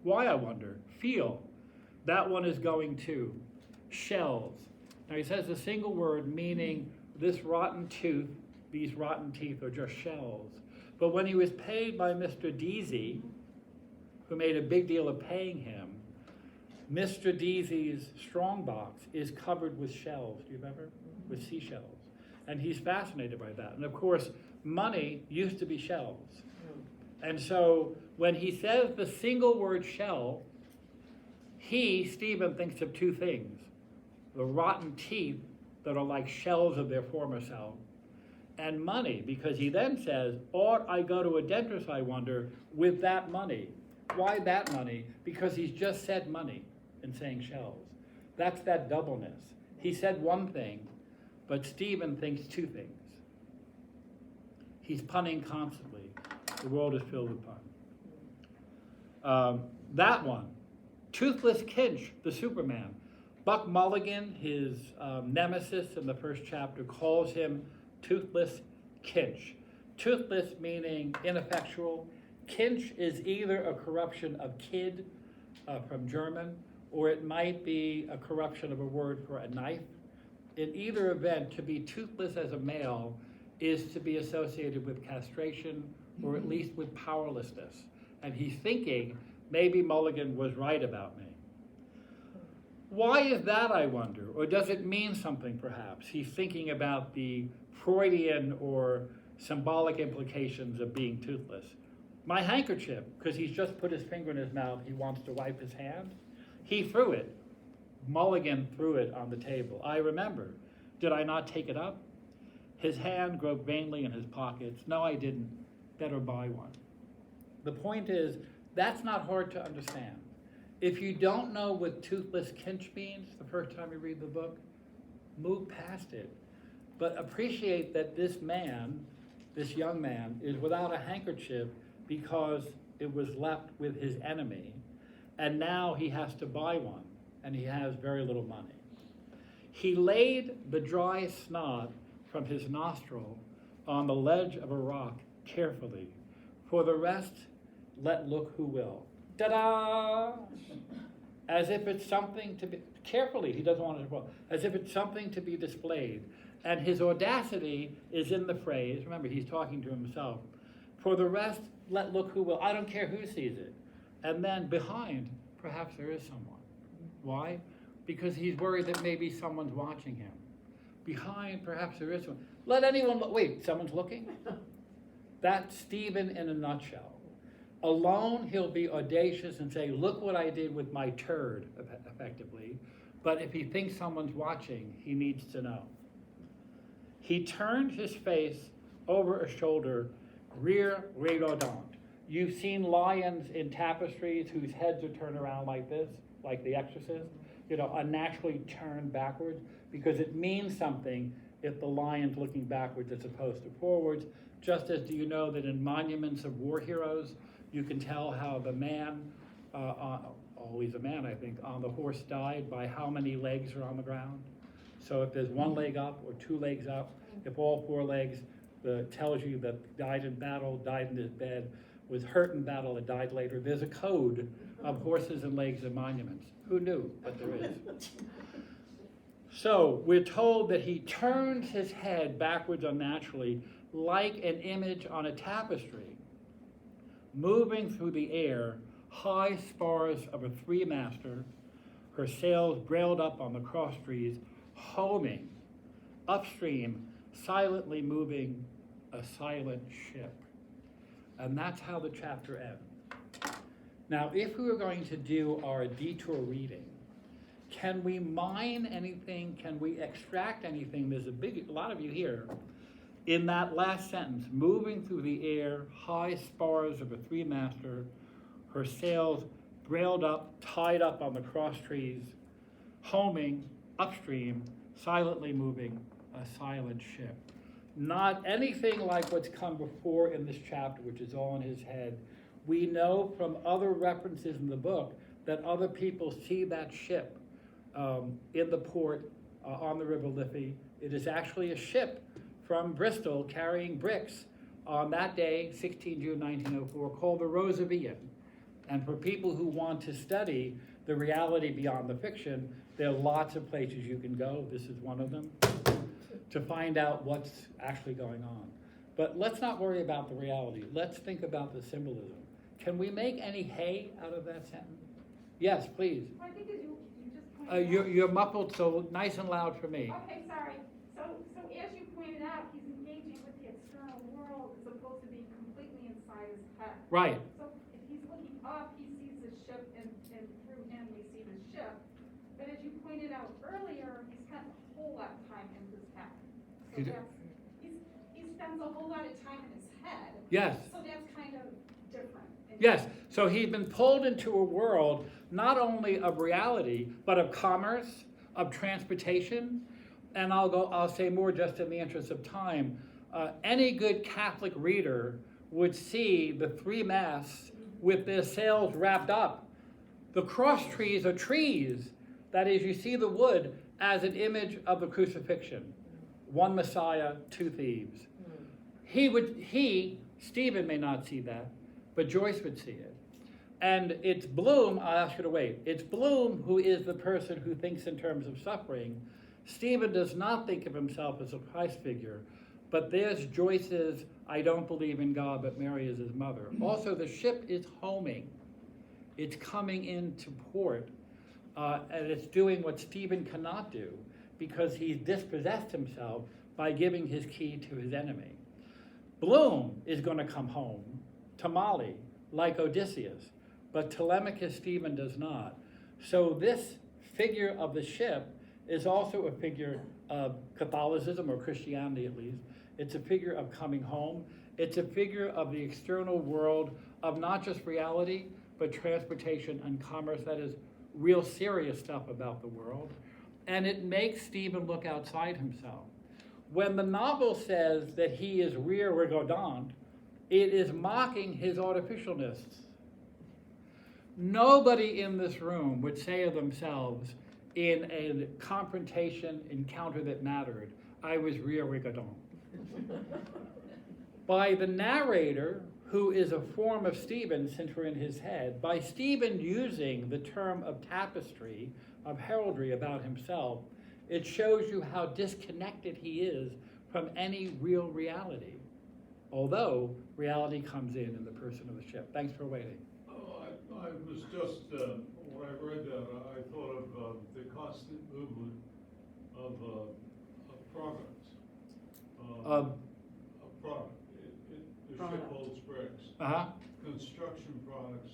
Why, I wonder? Feel. That one is going to. Shells. Now he says a single word meaning this rotten tooth, these rotten teeth are just shells. But when he was paid by Mr. Deasy, who made a big deal of paying him, Mr. Deasy's strongbox is covered with shells. Do you remember? With seashells. And he's fascinated by that. And of course, money used to be shells. And so when he says the single word shell, Stephen, thinks of two things. The rotten teeth that are like shells of their former self, and money, because he then says, ought I go to a dentist, I wonder, with that money? Why that money? Because he's just said money in saying shells. That's that doubleness. He said one thing, but Stephen thinks two things. He's punning constantly. The world is filled with pun. That one, Toothless Kinch, the Superman. Buck Mulligan, his nemesis in the first chapter, calls him Toothless Kinch. Toothless meaning ineffectual. Kinch is either a corruption of kid from German, or it might be a corruption of a word for a knife. In either event, to be toothless as a male is to be associated with castration, or at least with powerlessness. And he's thinking, maybe Mulligan was right about me. Why is that, I wonder? Or does it mean something, perhaps? He's thinking about the Freudian or symbolic implications of being toothless. My handkerchief, because he's just put his finger in his mouth, he wants to wipe his hand. He threw it. Mulligan threw it on the table. I remember. Did I not take it up? His hand groped vainly in his pockets. No, I didn't. Better buy one. The point is, that's not hard to understand. If you don't know what Toothless Kinch means the first time you read the book, move past it. But appreciate that this man, this young man, is without a handkerchief because it was left with his enemy, and now he has to buy one, and he has very little money. He laid the dry snot from his nostril on the ledge of a rock carefully. For the rest, let look who will. Ta-da! As if it's something to be, carefully, he doesn't want it to fall, as if it's something to be displayed. And his audacity is in the phrase, remember, he's talking to himself, for the rest, let look who will. I don't care who sees it. And then behind, perhaps there is someone. Why? Because he's worried that maybe someone's watching him. Behind, perhaps there is one. Let anyone look. Wait, someone's looking? That's Stephen in a nutshell. Alone, he'll be audacious and say, look what I did with my turd, effectively. But if he thinks someone's watching, he needs to know. He turned his face over a shoulder, rear redondant. You've seen lions in tapestries whose heads are turned around like this, like The Exorcist, unnaturally turned backwards, because it means something if the lion's looking backwards as opposed to forwards. Just as do you know that in monuments of war heroes, you can tell how the man, always a man, I think, on the horse died by how many legs are on the ground. So if there's one leg up or two legs up, if all four legs, tells you that died in battle, died in his bed, was hurt in battle, and died later. There's a code of horses and legs and monuments. Who knew? But there is. So we're told that he turns his head backwards unnaturally, like an image on a tapestry, moving through the air, high spars of a three-master, her sails brailed up on the cross trees, homing upstream, silently moving a silent ship. And that's how the chapter ends. Now, if we were going to do our detour reading, can we mine anything? Can we extract anything? There's a lot of you here. In that last sentence, moving through the air, high spars of a three-master, her sails brailed up, tied up on the cross trees, homing upstream, silently moving a silent ship. Not anything like what's come before in this chapter, which is all in his head. We know from other references in the book that other people see that ship in the port on the River Liffey. It is actually a ship from Bristol carrying bricks on that day, 16 June 1904, called the Rosavian. And for people who want to study the reality beyond the fiction, there are lots of places you can go. This is one of them, to find out what's actually going on. But let's not worry about the reality. Let's think about the symbolism. Can we make any hay out of that sentence? Yes, please. Well, I think as you just pointed out. You're muffled, so nice and loud for me. Okay, sorry. So as you pointed out, he's engaging with the external world as opposed to being completely inside his head. Right. So if he's looking up, he sees the ship, and through him we see the ship. But as you pointed out earlier, he spent a whole lot of time in his head. So he spends a whole lot of time in his head. Yes. So that's kind of different. Yes. So he's been pulled into a world not only of reality, but of commerce, of transportation. And I'll say more just in the interest of time. Any good Catholic reader would see the three masts with their sails wrapped up. The cross trees are trees. That is, you see the wood as an image of the crucifixion. One Messiah, two thieves. Stephen may not see that, but Joyce would see it. And it's Bloom, I'll ask you to wait. It's Bloom who is the person who thinks in terms of suffering. Stephen does not think of himself as a Christ figure, but there's Joyce's, I don't believe in God, but Mary is his mother. Also, the ship is homing. It's coming into port, and it's doing what Stephen cannot do because he's dispossessed himself by giving his key to his enemy. Bloom is going to come home to Mali like Odysseus, but Telemachus Stephen does not. So this figure of the ship is also a figure of Catholicism, or Christianity at least. It's a figure of coming home. It's a figure of the external world of not just reality, but transportation and commerce. That is real serious stuff about the world. And it makes Stephen look outside himself. When the novel says that he is rear rigodon, it is mocking his artificialness. Nobody in this room would say of themselves in a confrontation encounter that mattered, I was rear rigodon. By the narrator, who is a form of Stephen since we're in his head, by Stephen using the term of tapestry, of heraldry about himself, it shows you how disconnected he is from any real reality. Although reality comes in the person of the ship. Thanks for waiting. I was just, when I read that, I thought of the constant movement of products. A product. The ship holds bricks. Construction products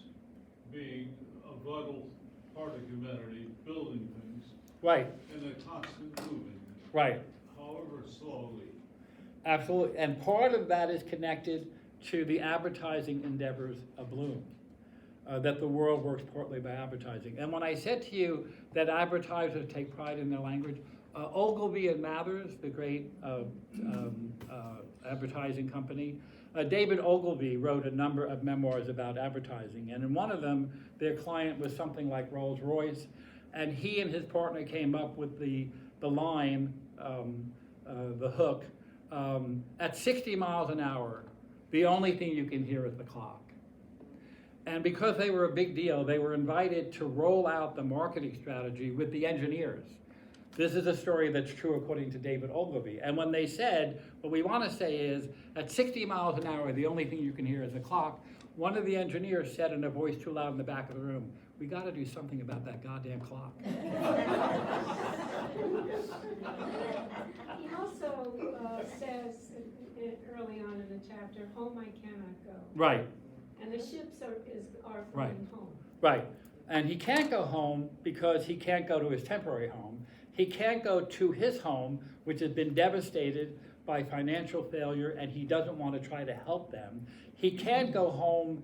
being a vital part of humanity, building things. Right. And a constant moving. Right. However slowly. Absolutely. And part of that is connected to the advertising endeavors of Bloom. That the world works partly by advertising. And when I said to you that advertisers take pride in their language, Ogilvy and Mathers, the great advertising company, David Ogilvy wrote a number of memoirs about advertising. And in one of them, their client was something like Rolls-Royce. And he and his partner came up with the line, the hook, at 60 miles an hour, the only thing you can hear is the clock. And because they were a big deal, they were invited to roll out the marketing strategy with the engineers. This is a story that's true according to David Ogilvy. And when they said, what we want to say is, at 60 miles an hour, the only thing you can hear is the clock, one of the engineers said in a voice too loud in the back of the room, we got to do something about that goddamn clock. He knows also says early on in the chapter, home I cannot go. Right, And the ships are Right. flying home. right. And he can't go home because he can't go to his temporary home. He can't go to his home, which has been devastated by financial failure, and he doesn't want to try to help them. He can't go home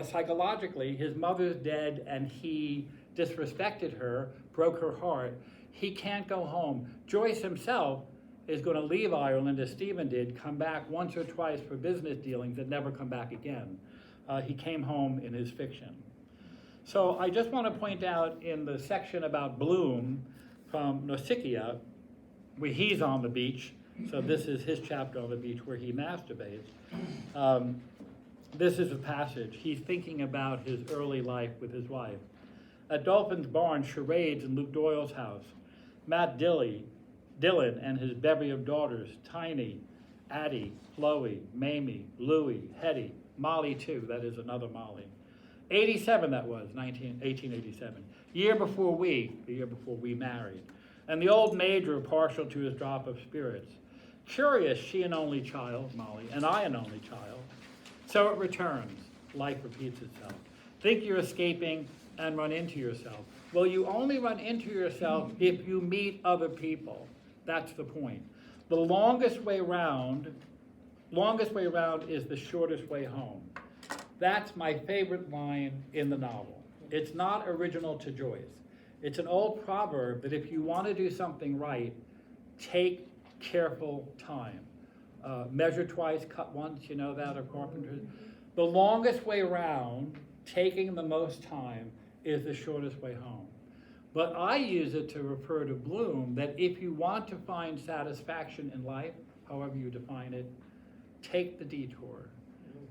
psychologically. His mother's dead, and he disrespected her, broke her heart. He can't go home. Joyce himself is going to leave Ireland, as Stephen did, come back once or twice for business dealings and never come back again. He came home in his fiction. So I just want to point out in the section about Bloom from Nausicaa, where he's on the beach, so this is his chapter on the beach where he masturbates. This is a passage. He's thinking about his early life with his wife. At Dolphin's Barn, charades in Luke Doyle's house. Matt Dillon and his bevy of daughters, Tiny, Addie, Chloe, Mamie, Louie, Hetty, Molly too, that is another Molly. 87 that was, 1887. The year before we married. And the old major partial to his drop of spirits. Curious, she an only child, Molly, and I an only child. So it returns, life repeats itself. Think you're escaping and run into yourself. Well, you only run into yourself if you meet other people. That's the point. The longest way round is the shortest way home. That's my favorite line in the novel. It's not original to Joyce. It's an old proverb that if you want to do something right, take careful time. Measure twice, cut once, you know that, or carpenters. The longest way round, taking the most time, is the shortest way home. But I use it to refer to Bloom, that if you want to find satisfaction in life, however you define it, take the detour.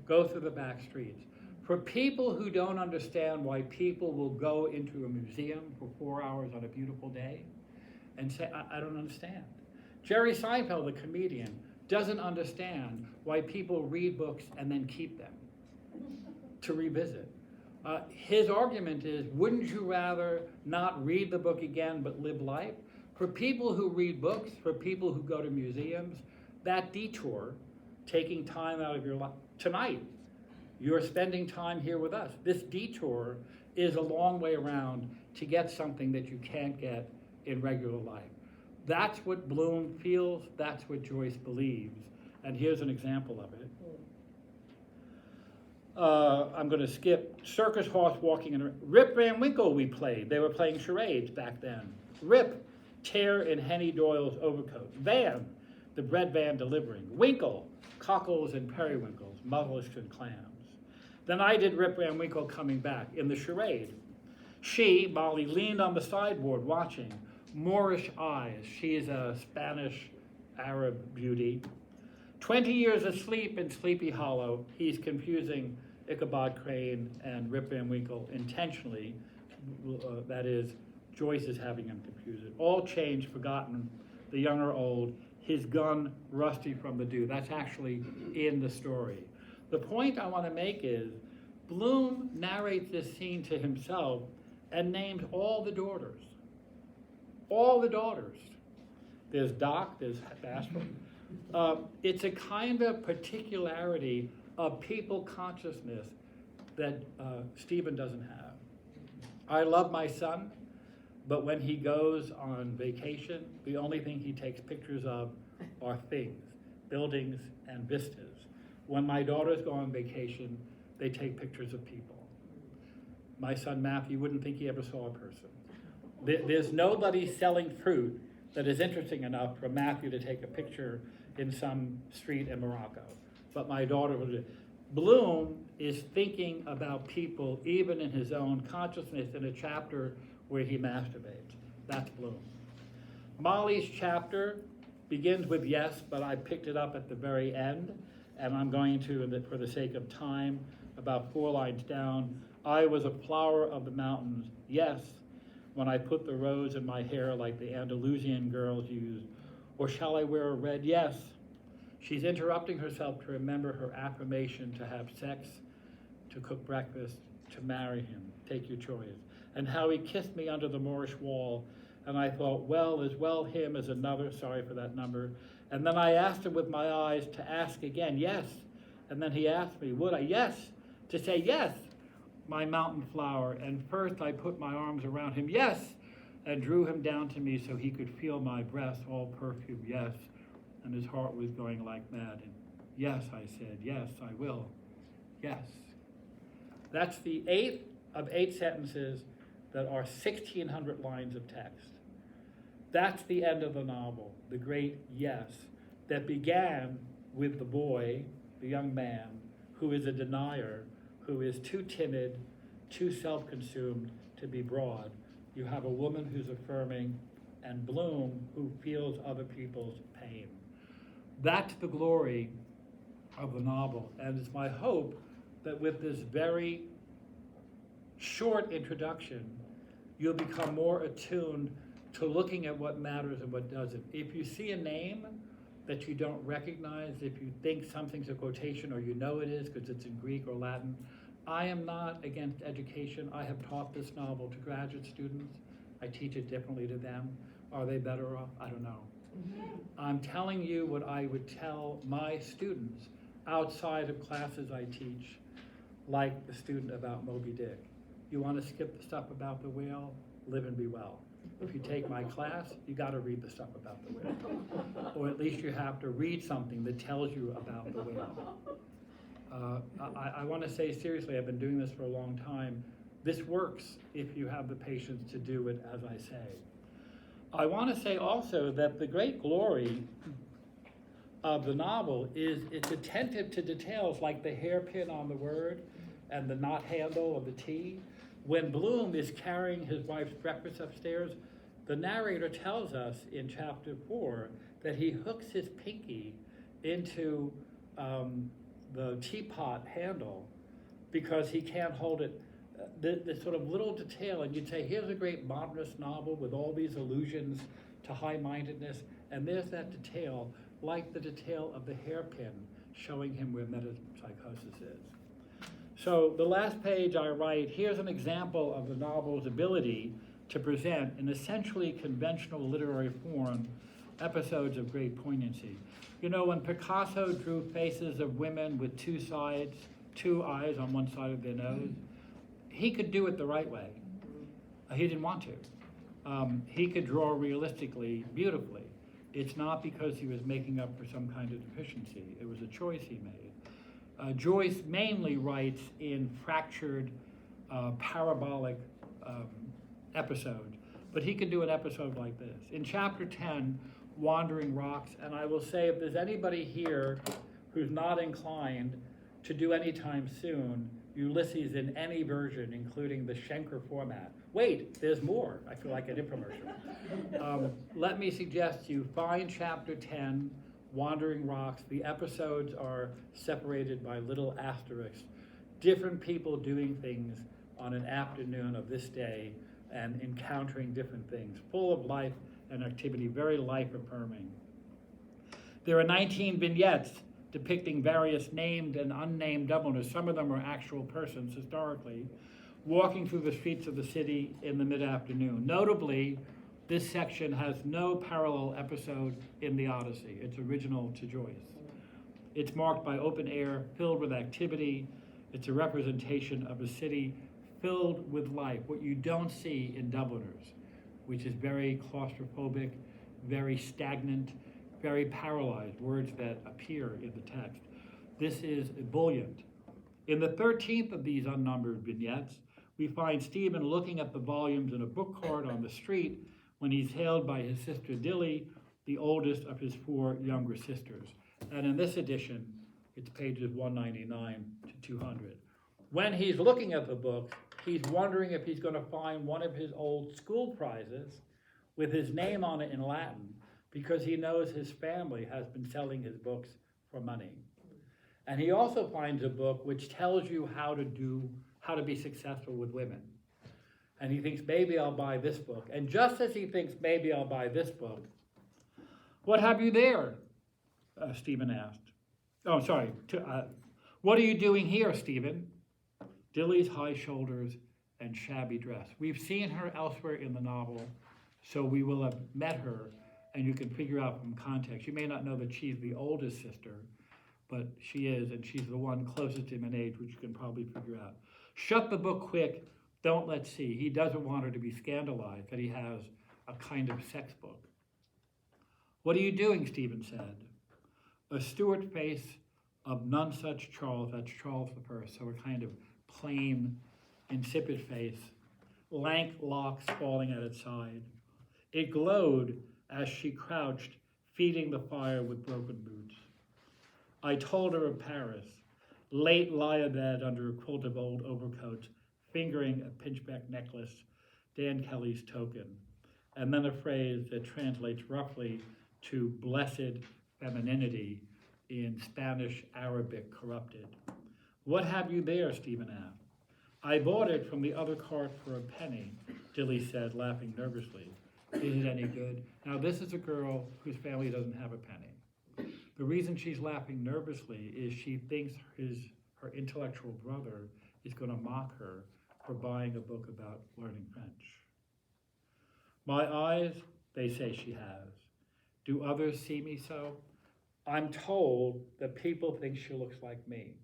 Go through the back streets. For people who don't understand why people will go into a museum for 4 hours on a beautiful day and say, I don't understand. Jerry Seinfeld, the comedian, doesn't understand why people read books and then keep them to revisit. His argument is, wouldn't you rather not read the book again but live life? For people who read books, for people who go to museums, that detour, taking time out of your life, tonight, you're spending time here with us. This detour is a long way around to get something that you can't get in regular life. That's what Bloom feels, that's what Joyce believes, and here's an example of it. I'm going to skip circus horse walking in Rip Van Winkle we played. They were playing charades back then. Rip, tear in Henny Doyle's overcoat. Van, the bread van delivering. Winkle, cockles and periwinkles, mollusks and clams. Then I did Rip Van Winkle coming back in the charade. She, Molly, leaned on the sideboard watching. Moorish eyes. She is a Spanish Arab beauty. 20 years asleep in Sleepy Hollow. He's confusing Ichabod Crane and Rip Van Winkle intentionally. That is, Joyce is having him confused. All changed, forgotten, the young or old. His gun rusty from the dew. That's actually in the story. The point I want to make is, Bloom narrates this scene to himself and names all the daughters. All the daughters. There's Doc, there's Bashful. It's a kind of particularity of people consciousness that Stephen doesn't have. I love my son, but when he goes on vacation, the only thing he takes pictures of are things, buildings, and vistas. When my daughters go on vacation, they take pictures of people. My son Matthew wouldn't think he ever saw a person. There's nobody selling fruit that is interesting enough for Matthew to take a picture in some street in Morocco. But my daughter would. Bloom is thinking about people even in his own consciousness in a chapter where he masturbates. That's Bloom. Molly's chapter begins with yes, but I picked it up at the very end, and I'm going to, for the sake of time, about 4 lines down. I was a flower of the mountains, yes, when I put the rose in my hair like the Andalusian girls used. Or shall I wear a red? Yes. She's interrupting herself to remember her affirmation to have sex, to cook breakfast, to marry him. Take your choice. And how he kissed me under the Moorish wall. And I thought, well, as well him as another, sorry for that number. And then I asked him with my eyes to ask again, yes. And then he asked me, would I? Yes. To say yes, my mountain flower. And first I put my arms around him, yes, and drew him down to me so he could feel my breath, all perfume, yes. And his heart was going like mad. And yes, I said, yes, I will. Yes. That's the 8th of 8 sentences that are 1,600 lines of text. That's the end of the novel, the great yes, that began with the boy, the young man, who is a denier, who is too timid, too self-consumed to be broad. You have a woman who's affirming, and Bloom, who feels other people's pain. That's the glory of the novel, and it's my hope that with this very short introduction, you'll become more attuned to looking at what matters and what doesn't. If you see a name that you don't recognize, if you think something's a quotation or you know it is because it's in Greek or Latin, I am not against education. I have taught this novel to graduate students. I teach it differently to them. Are they better off? I don't know. I'm telling you what I would tell my students outside of classes I teach, like the student about Moby Dick. You want to skip the stuff about the whale? Live and be well. If you take my class, you got to read the stuff about the whale. Or at least you have to read something that tells you about the whale. I want to say seriously, I've been doing this for a long time. This works if you have the patience to do it as I say. I want to say also that the great glory of the novel is it's attentive to details like the hairpin on the word and the knot handle of the T. When Bloom is carrying his wife's breakfast upstairs, the narrator tells us in chapter 4 that he hooks his pinky into the teapot handle because he can't hold it. This sort of little detail, and you'd say, here's a great modernist novel with all these allusions to high-mindedness, and there's that detail, like the detail of the hairpin showing him where metapsychosis is. So the last page I write, here's an example of the novel's ability to present in essentially conventional literary form episodes of great poignancy. You know, when Picasso drew faces of women with two sides, two eyes on one side of their nose, he could do it the right way. He didn't want to. He could draw realistically, beautifully. It's not because he was making up for some kind of deficiency. It was a choice he made. Joyce mainly writes in fractured, parabolic episodes, but he could do an episode like this. In chapter 10, Wandering Rocks, and I will say if there's anybody here who's not inclined to do anytime soon Ulysses in any version, including the Schenker format. Wait, there's more. I feel like an infomercial. Let me suggest you find chapter 10, Wandering Rocks. The episodes are separated by little asterisks. Different people doing things on an afternoon of this day and encountering different things, full of life and activity, very life-affirming. There are 19 vignettes depicting various named and unnamed Dubliners. Some of them are actual persons historically, walking through the streets of the city in the mid-afternoon. Notably, this section has no parallel episode in the Odyssey. It's original to Joyce. It's marked by open air, filled with activity. It's a representation of a city filled with life, what you don't see in Dubliners, which is very claustrophobic, very stagnant, very paralyzed, words that appear in the text. This is ebullient. In the 13th of these unnumbered vignettes, we find Stephen looking at the volumes in a book cart on the street when he's hailed by his sister Dilly, the oldest of his 4 younger sisters. And in this edition, it's pages 199 to 200. When he's looking at the book, he's wondering if he's going to find one of his old school prizes with his name on it in Latin, because he knows his family has been selling his books for money. And he also finds a book which tells you how to be successful with women. And he thinks, maybe I'll buy this book. And just as he thinks, maybe I'll buy this book, what have you there? Stephen asked. Oh, sorry. What are you doing here, Stephen? Dilly's high shoulders and shabby dress. We've seen her elsewhere in the novel, so we will have met her and you can figure out from context. You may not know that she's the oldest sister, but she is, and she's the one closest to him in age, which you can probably figure out. Shut the book quick, don't let's see. He doesn't want her to be scandalized that he has a kind of sex book. What are you doing, Stephen said. A Stuart face of none such Charles, that's Charles I, so a kind of plain, insipid face, lank locks falling at its side. It glowed as she crouched, feeding the fire with broken boots. I told her of Paris, late lie abed under a quilt of old overcoats, fingering a pinchbeck necklace, Dan Kelly's token, and then a phrase that translates roughly to blessed femininity in Spanish Arabic corrupted. What have you there, Stephen asked. I bought it from the other cart for a penny, Dilly said, laughing nervously. Is it any good? Now this is a girl whose family doesn't have a penny. The reason she's laughing nervously is she thinks her intellectual brother is going to mock her for buying a book about learning French. My eyes, they say she has. Do others see me so? I'm told that people think she looks like me.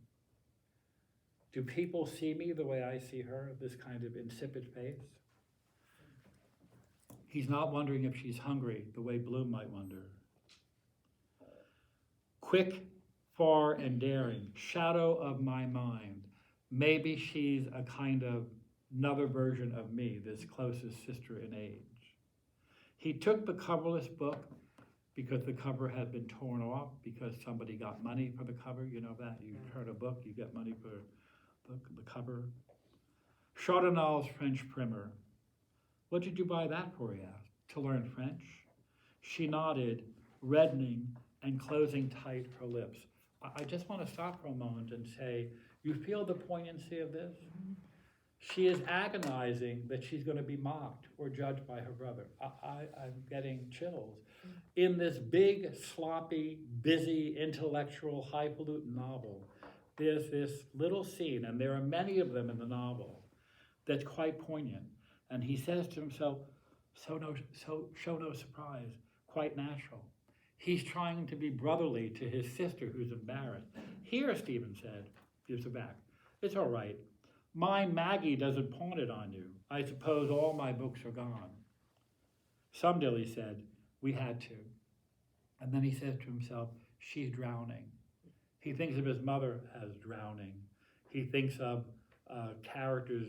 Do people see me the way I see her, this kind of insipid face? He's not wondering if she's hungry, the way Bloom might wonder. Quick, far, and daring, shadow of my mind. Maybe she's a kind of another version of me, this closest sister in age. He took the coverless book because the cover had been torn off, because somebody got money for the cover. You know that? You turn a book, you get money for the cover. Chardonnal's French primer. What did you buy that for, he asked. To learn French? She nodded, reddening and closing tight her lips. I just want to stop for a moment and say, you feel the poignancy of this? She is agonizing that she's going to be mocked or judged by her brother. I'm getting chills. In this big, sloppy, busy, intellectual, highfalutin novel, there's this little scene, and there are many of them in the novel, that's quite poignant. And he says to himself, show no surprise, quite natural. He's trying to be brotherly to his sister who's embarrassed. Here, Stephen said, gives her back. It's all right. My Maggie doesn't pawn it on you. I suppose all my books are gone. Some, Dilly said, we had to. And then he says to himself, she's drowning. He thinks of his mother as drowning. He thinks of characters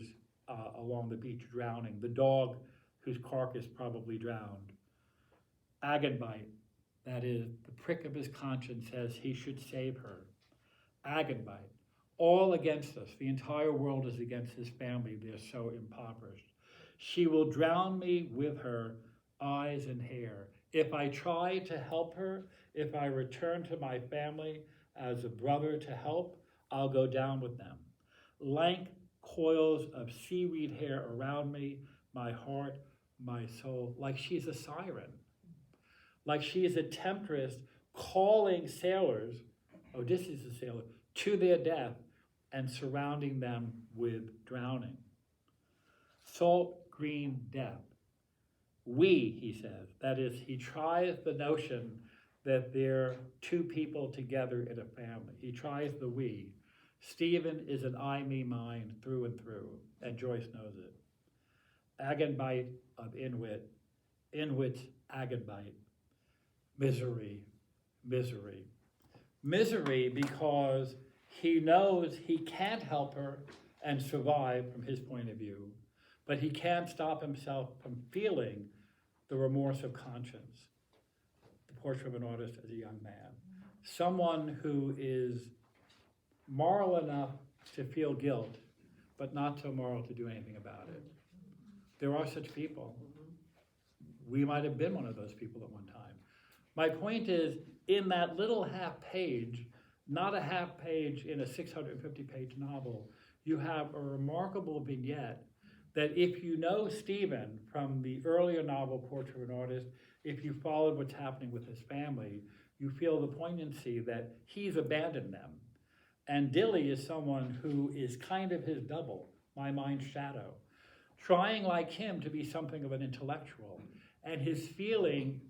along the beach drowning. The dog whose carcass probably drowned. Agenbite, that is, the prick of his conscience says he should save her. Agenbite, all against us. The entire world is against his family. They're so impoverished. She will drown me with her eyes and hair. If I try to help her, if I return to my family as a brother to help, I'll go down with them. Lank coils of seaweed hair around me, my heart, my soul, like she's a siren, like she is a temptress calling sailors, Odysseus is a sailor, to their death and surrounding them with drowning. Salt green death. We, he says, that is, he tries the notion that they're two people together in a family. He tries the we. Stephen is an I, me, mine through and through, and Joyce knows it. Agenbite of Inwit, Inwit's Agenbite. Misery, misery. Misery because he knows he can't help her and survive from his point of view, but he can't stop himself from feeling the remorse of conscience. The Portrait of an Artist as a Young Man. Someone who is moral enough to feel guilt, but not so moral to do anything about it. There are such people. We might have been one of those people at one time. My point is, in that little half page, not a half page in a 650-page novel, you have a remarkable vignette that if you know Stephen from the earlier novel, Portrait of an Artist, if you followed what's happening with his family, you feel the poignancy that he's abandoned them. And Dilly is someone who is kind of his double, my mind's shadow, trying like him to be something of an intellectual. And his feeling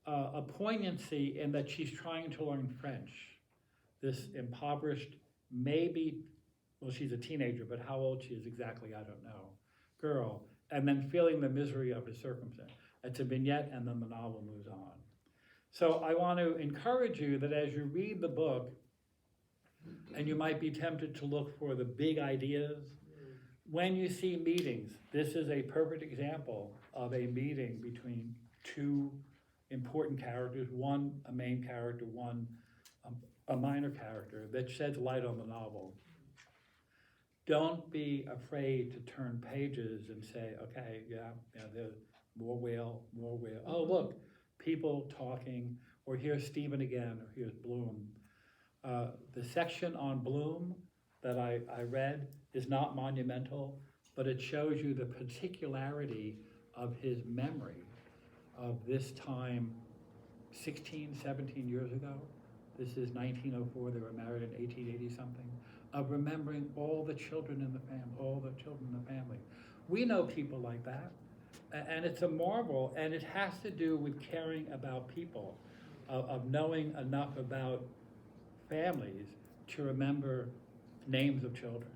a poignancy in that she's trying to learn French. This impoverished, maybe, well, she's a teenager, but how old she is exactly, I don't know, girl, and then feeling the misery of her circumstance. It's a vignette, and then the novel moves on. So I want to encourage you that as you read the book, and you might be tempted to look for the big ideas, when you see meetings, this is a perfect example of a meeting between two important characters, one a main character, one a minor character, that sheds light on the novel. Don't be afraid to turn pages and say, okay, yeah, there's more whale, more whale. Oh, look, people talking, or here's Stephen again, or here's Bloom. The section on Bloom that I read is not monumental, but it shows you the particularity of his memory of this time 16, 17 years ago. This is 1904, they were married in 1880 something, of remembering all the children in the family, We know people like that, and it's a marvel, and it has to do with caring about people, of knowing enough about families to remember names of children.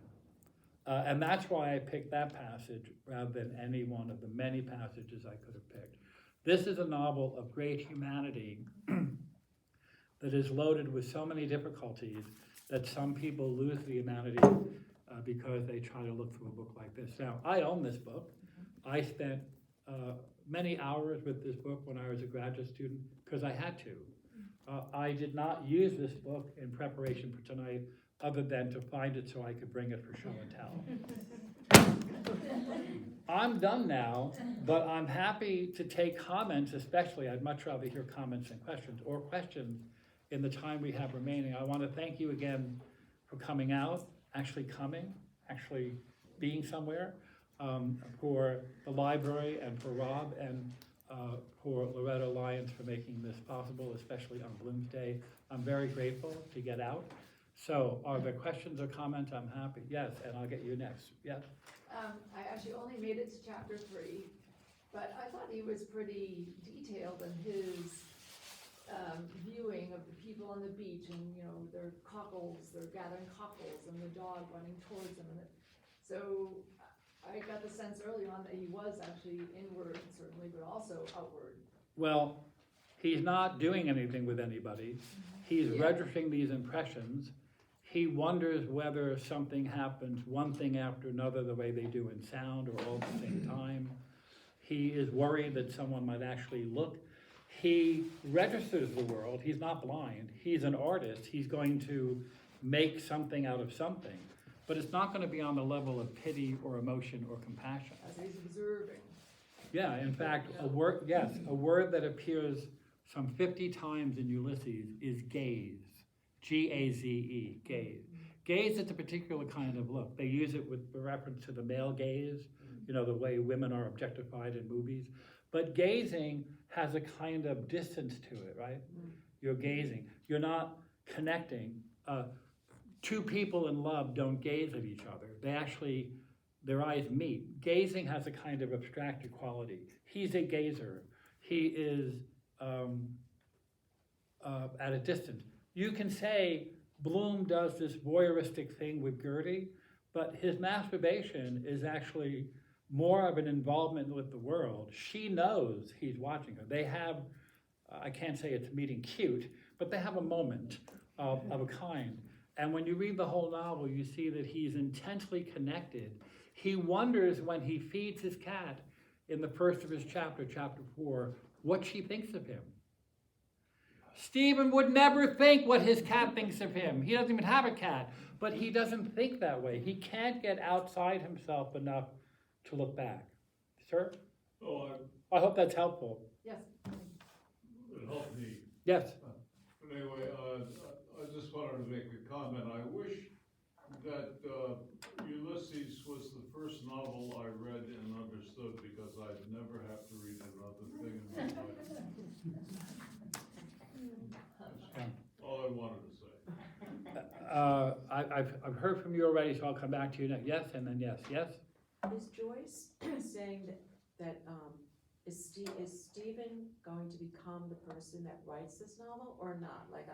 And that's why I picked that passage rather than any one of the many passages I could have picked. This is a novel of great humanity that is loaded with so many difficulties that some people lose the humanity because they try to look through a book like this. Now, I own this book. I spent many hours with this book when I was a graduate student because I had to. I did not use this book in preparation for tonight other than to find it so I could bring it for show and tell. I'm done now, but I'm happy to take comments, especially I'd much rather hear comments and questions, or questions in the time we have remaining. I want to thank you again for coming out, actually being somewhere, for the library and for Rob and for Loretto Lyons for making this possible, especially on Bloom's Day. I'm very grateful to get out. So are there questions or comments? I'm happy. Yes, and I'll get you next. Yes? I actually only made it to chapter 3, but I thought he was pretty detailed in his viewing of the people on the beach and, their cockles, they're gathering cockles and the dog running towards them. So I got the sense early on that he was actually inward, certainly, but also outward. Well, he's not doing anything with anybody. He's registering these impressions. He wonders whether something happens one thing after another the way they do in sound or all at the same time. He is worried that someone might actually look. He registers the world. He's not blind. He's an artist. He's going to make something out of something. But it's not going to be on the level of pity or emotion or compassion. As he's observing. Yeah, in fact, a word that appears some 50 times in Ulysses is gaze. G-A-Z-E, gaze. Gaze is a particular kind of look. They use it with reference to the male gaze, the way women are objectified in movies. But gazing has a kind of distance to it, right? You're gazing. You're not connecting. Two people in love don't gaze at each other. Their eyes meet. Gazing has a kind of abstracted quality. He's a gazer. He is at a distance. You can say Bloom does this voyeuristic thing with Gertie, but his masturbation is actually more of an involvement with the world. She knows he's watching her. They have, I can't say it's meeting cute, but they have a moment of a kind. And when you read the whole novel, you see that he's intensely connected. He wonders when he feeds his cat in the first of his chapter 4, what she thinks of him. Stephen would never think what his cat thinks of him. He doesn't even have a cat, but he doesn't think that way. He can't get outside himself enough to look back. Sir? Oh, I hope that's helpful. Yes. it helped me. Yes. But anyway, I just wanted to make a comment. I wish that Ulysses was the first novel I read and understood, because I'd never have to read another thing in my life. That's all I wanted to say. I've heard from you already, so I'll come back to you next. Yes, and then yes. Yes? Is Joyce saying that is Stephen going to become the person that writes this novel or not? Like,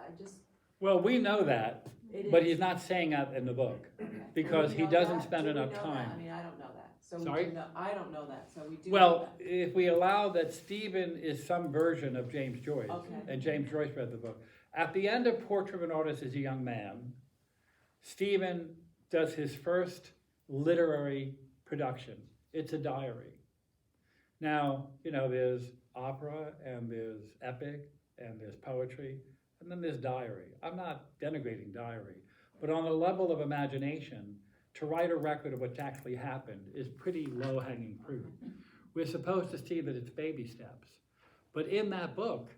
Well, we know that, it but is. he's not saying that in the book, Okay. because Do we he know doesn't that? spend Do we enough know that? time. I mean, I don't know that, so we Sorry? do know, I don't know that, so we do know Well, that. if we allow that Stephen is some version of James Joyce, Okay. and James Joyce read the book, at the end of Portrait of an Artist as a Young Man, Stephen does his first literary production. It's a diary. Now, there's opera, and there's epic, and there's poetry, and then there's diary. I'm not denigrating diary, but on the level of imagination, to write a record of what's actually happened is pretty low-hanging fruit. We're supposed to see that it's baby steps. But in that book,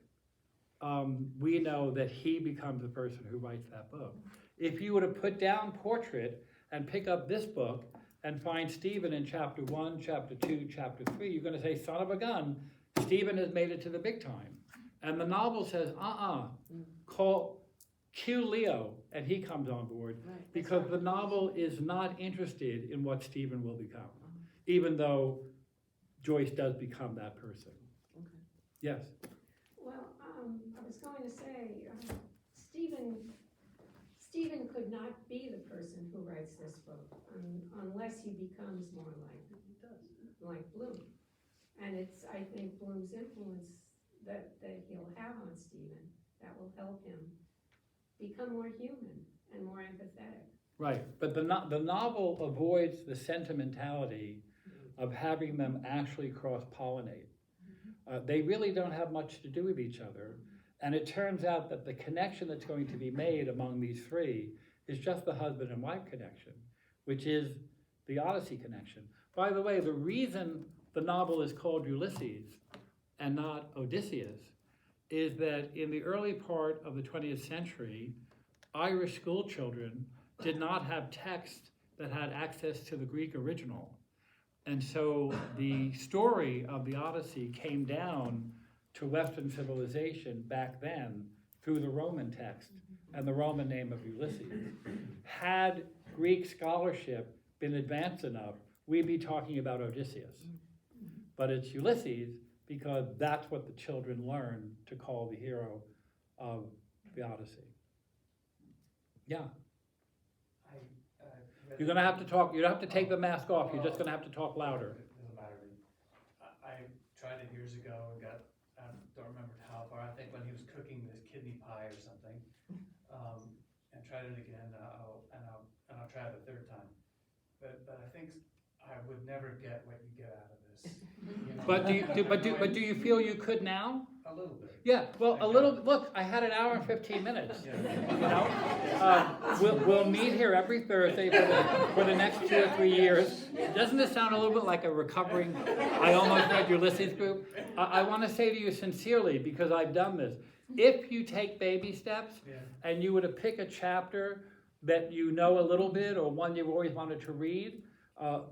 we know that he becomes the person who writes that book. If you were to put down Portrait and pick up this book and find Stephen in chapter 1, chapter 2, chapter 3, you're going to say, son of a gun, Stephen has made it to the big time. And the novel says, cue Leo, and he comes on board, Right, that's because right. the novel is not interested in what Stephen will become, even though Joyce does become that person. Okay. Yes? Well, I was going to say, Stephen could not be the person who writes this book unless he becomes more like Bloom. And it's, I think, Bloom's influence that he'll have on Stephen that will help him become more human and more empathetic. Right, but the novel avoids the sentimentality of having them actually cross-pollinate. They really don't have much to do with each other, and it turns out that the connection that's going to be made among these three is just the husband and wife connection, which is the Odyssey connection. By the way, the reason the novel is called Ulysses and not Odysseus is that in the early part of the 20th century, Irish school children did not have text that had access to the Greek original. And so the story of the Odyssey came down to Western civilization back then through the Roman text and the Roman name of Ulysses. Had Greek scholarship been advanced enough, we'd be talking about Odysseus. But it's Ulysses because that's what the children learned to call the hero of the Odyssey. Yeah. You're gonna have to talk, you don't have to take the mask off, you're just gonna have to talk louder. Doesn't matter to me. I tried it years ago and I don't remember how far, I think when he was cooking this kidney pie or something. And tried it again, I'll try it a third time. But I think I would never get what you get out of this. You know? But do you feel you could now? A little bit. Yeah, well, a little, look, I had an hour and 15 minutes, We'll meet here every Thursday for the next 2 or 3 years. Doesn't this sound a little bit like a recovering, I almost read Ulysses group? I want to say to you sincerely, because I've done this, if you take baby steps and you were to pick a chapter that you know a little bit or one you've always wanted to read,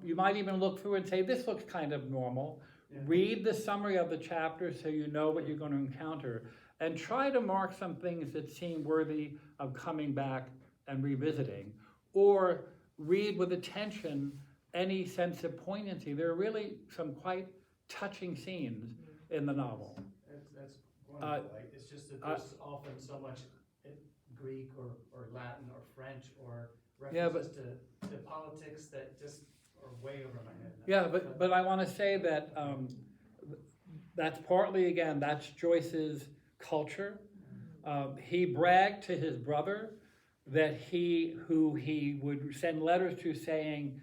you might even look through and say, this looks kind of normal. Read the summary of the chapter so you know what you're going to encounter, and try to mark some things that seem worthy of coming back and revisiting, or read with attention any sense of poignancy. There are really some quite touching scenes in the novel. That's wonderful. It's just that there's often so much Greek or Latin or French or references to politics that just are way over my head. Yeah, but I want to say that that's partly, again, that's Joyce's culture. He bragged to his brother that who he would send letters to saying,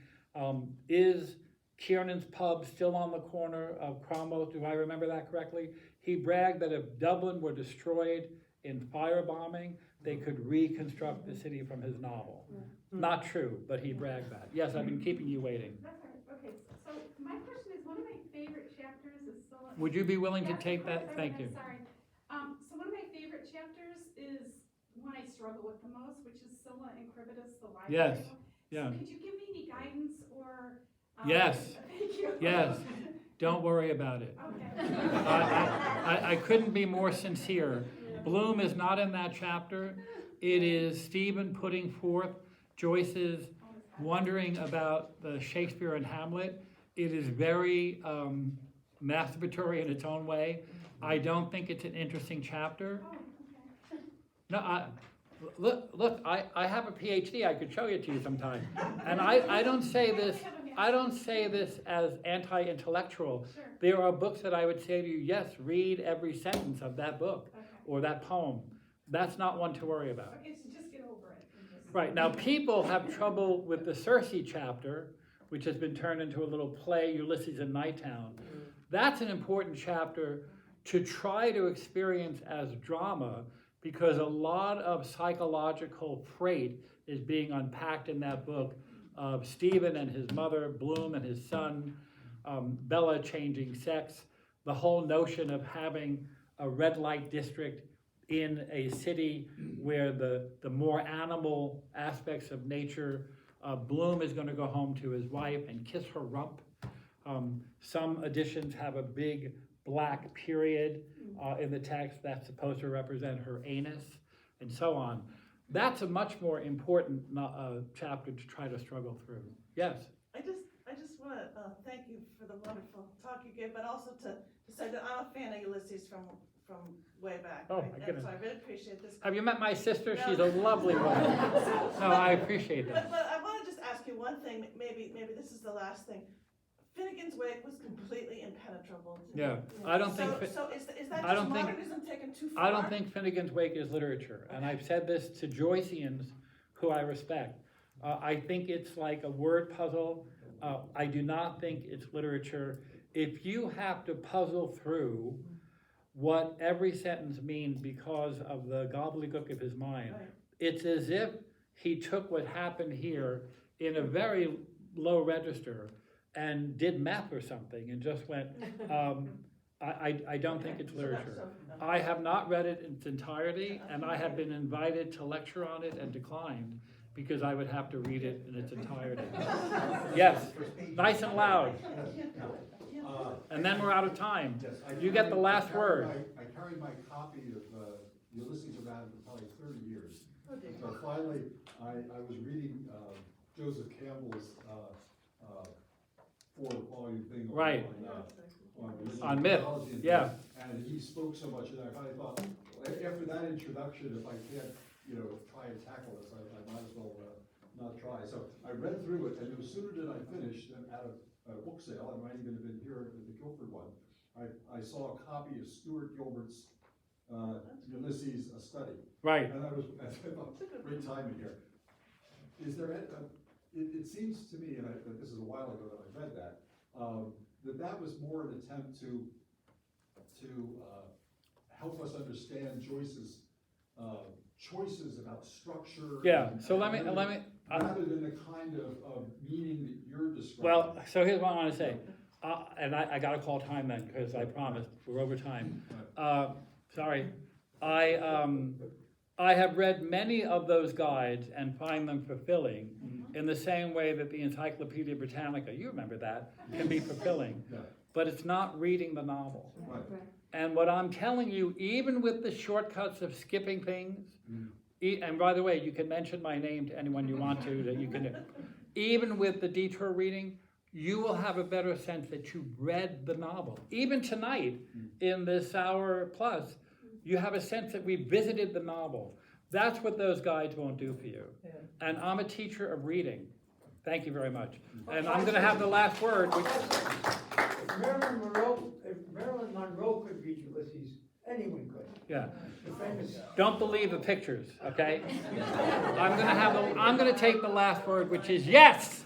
is Kiernan's pub still on the corner of Cromwell? Do I remember that correctly? He bragged that if Dublin were destroyed in firebombing, they could reconstruct the city from his novel. Not true, but he bragged that. Yes, I've been keeping you waiting. That's all right, okay, so my question is, one of my favorite chapters is Scylla. Would you be willing to Yes, take of course, that? Thank you. Sorry. So one of my favorite chapters is one I struggle with the most, which is Scylla and Cribbidus, the library. Yes, book. yeah. So could you give me any guidance or? Yes. Thank you. Yes, don't worry about it. Okay. I couldn't be more sincere. Bloom is not in that chapter. It is Stephen putting forth Joyce's wondering about the Shakespeare and Hamlet. It is very masturbatory in its own way. I don't think it's an interesting chapter. Oh, okay. No, look, I have a PhD, I could show it to you sometime. And I don't say this as anti-intellectual. Sure. There are books that I would say to you, yes, read every sentence of that book Okay. or that poem. That's not one to worry about. Okay, so just get over it. and just- Right, now people have trouble with the Circe chapter, which has been turned into a little play, Ulysses in Nighttown. That's an important chapter to try to experience as drama, because a lot of psychological freight is being unpacked in that book of Stephen and his mother, Bloom and his son, Bella changing sex, the whole notion of having a red light district in a city where the more animal aspects of nature, Bloom is gonna go home to his wife and kiss her rump. Some editions have a big black period in the text that's supposed to represent her anus, and so on. That's a much more important chapter to try to struggle through. Yes? I just want to thank you for the wonderful talk you gave, but also to say that I'm a fan of Ulysses from way back. Oh, right? my And goodness. so I really appreciate this. Have you met my sister? No. She's a lovely woman. No, I appreciate that. But I want to just ask you one thing, maybe this is the last thing. Finnegan's Wake was completely impenetrable to me. Yeah, I don't think. So is that I don't just think- modernism taken too far? I don't think Finnegan's Wake is literature, and I've said this to Joyceans, who I respect. I think it's like a word puzzle. I do not think it's literature. If you have to puzzle through what every sentence means because of the gobbledygook of his mind, Right. it's as if he took what happened here in a very low register and did math or something and just went, I don't think it's literature. I have not read it in its entirety, and I have been invited to lecture on it and declined because I would have to read it in its entirety. Yes, nice and loud. And then we're out of time. Yes, You get the last word. I carried my copy of Ulysses around for probably 30 years. Oh, dear. So finally, I was reading Joseph Campbell's 4-volume thing Right. on myth, mythology and yeah. things, and he spoke so much, and I finally thought, after that introduction, if I can't, try and tackle this, I might as well not try. So I read through it, and no sooner did I finish than at a book sale, I might even have been here at the Guilford one, I saw a copy of Stuart Gilbert's Ulysses, A Study. Right. And I thought, great timing here. Is there, it seems to me, and this is a while ago that I read that, that was more an attempt to help us understand Joyce's choices about structure. Yeah, and- so let me, rather than the kind of meaning that you're describing. well, so here's what I want to say. And I gotta call time then, because I promised, we're over time. Sorry. I have read many of those guides and find them fulfilling in the same way that the Encyclopedia Britannica, you remember that, can be fulfilling. Yeah. But it's not reading the novel. Right. And what I'm telling you, even with the shortcuts of skipping things, Mm. and by the way, you can mention my name to anyone you want to, that you can, even with the detour reading, you will have a better sense that you read the novel. Even tonight, in this hour plus, you have a sense that we visited the novel. That's what those guides won't do for you. And I'm a teacher of reading. Thank you very much. And I'm gonna have the last word, which, If Marilyn Monroe could read Ulysses, anyone could. yeah. The famous. Don't believe the pictures, okay? I'm gonna take the last word, which is yes!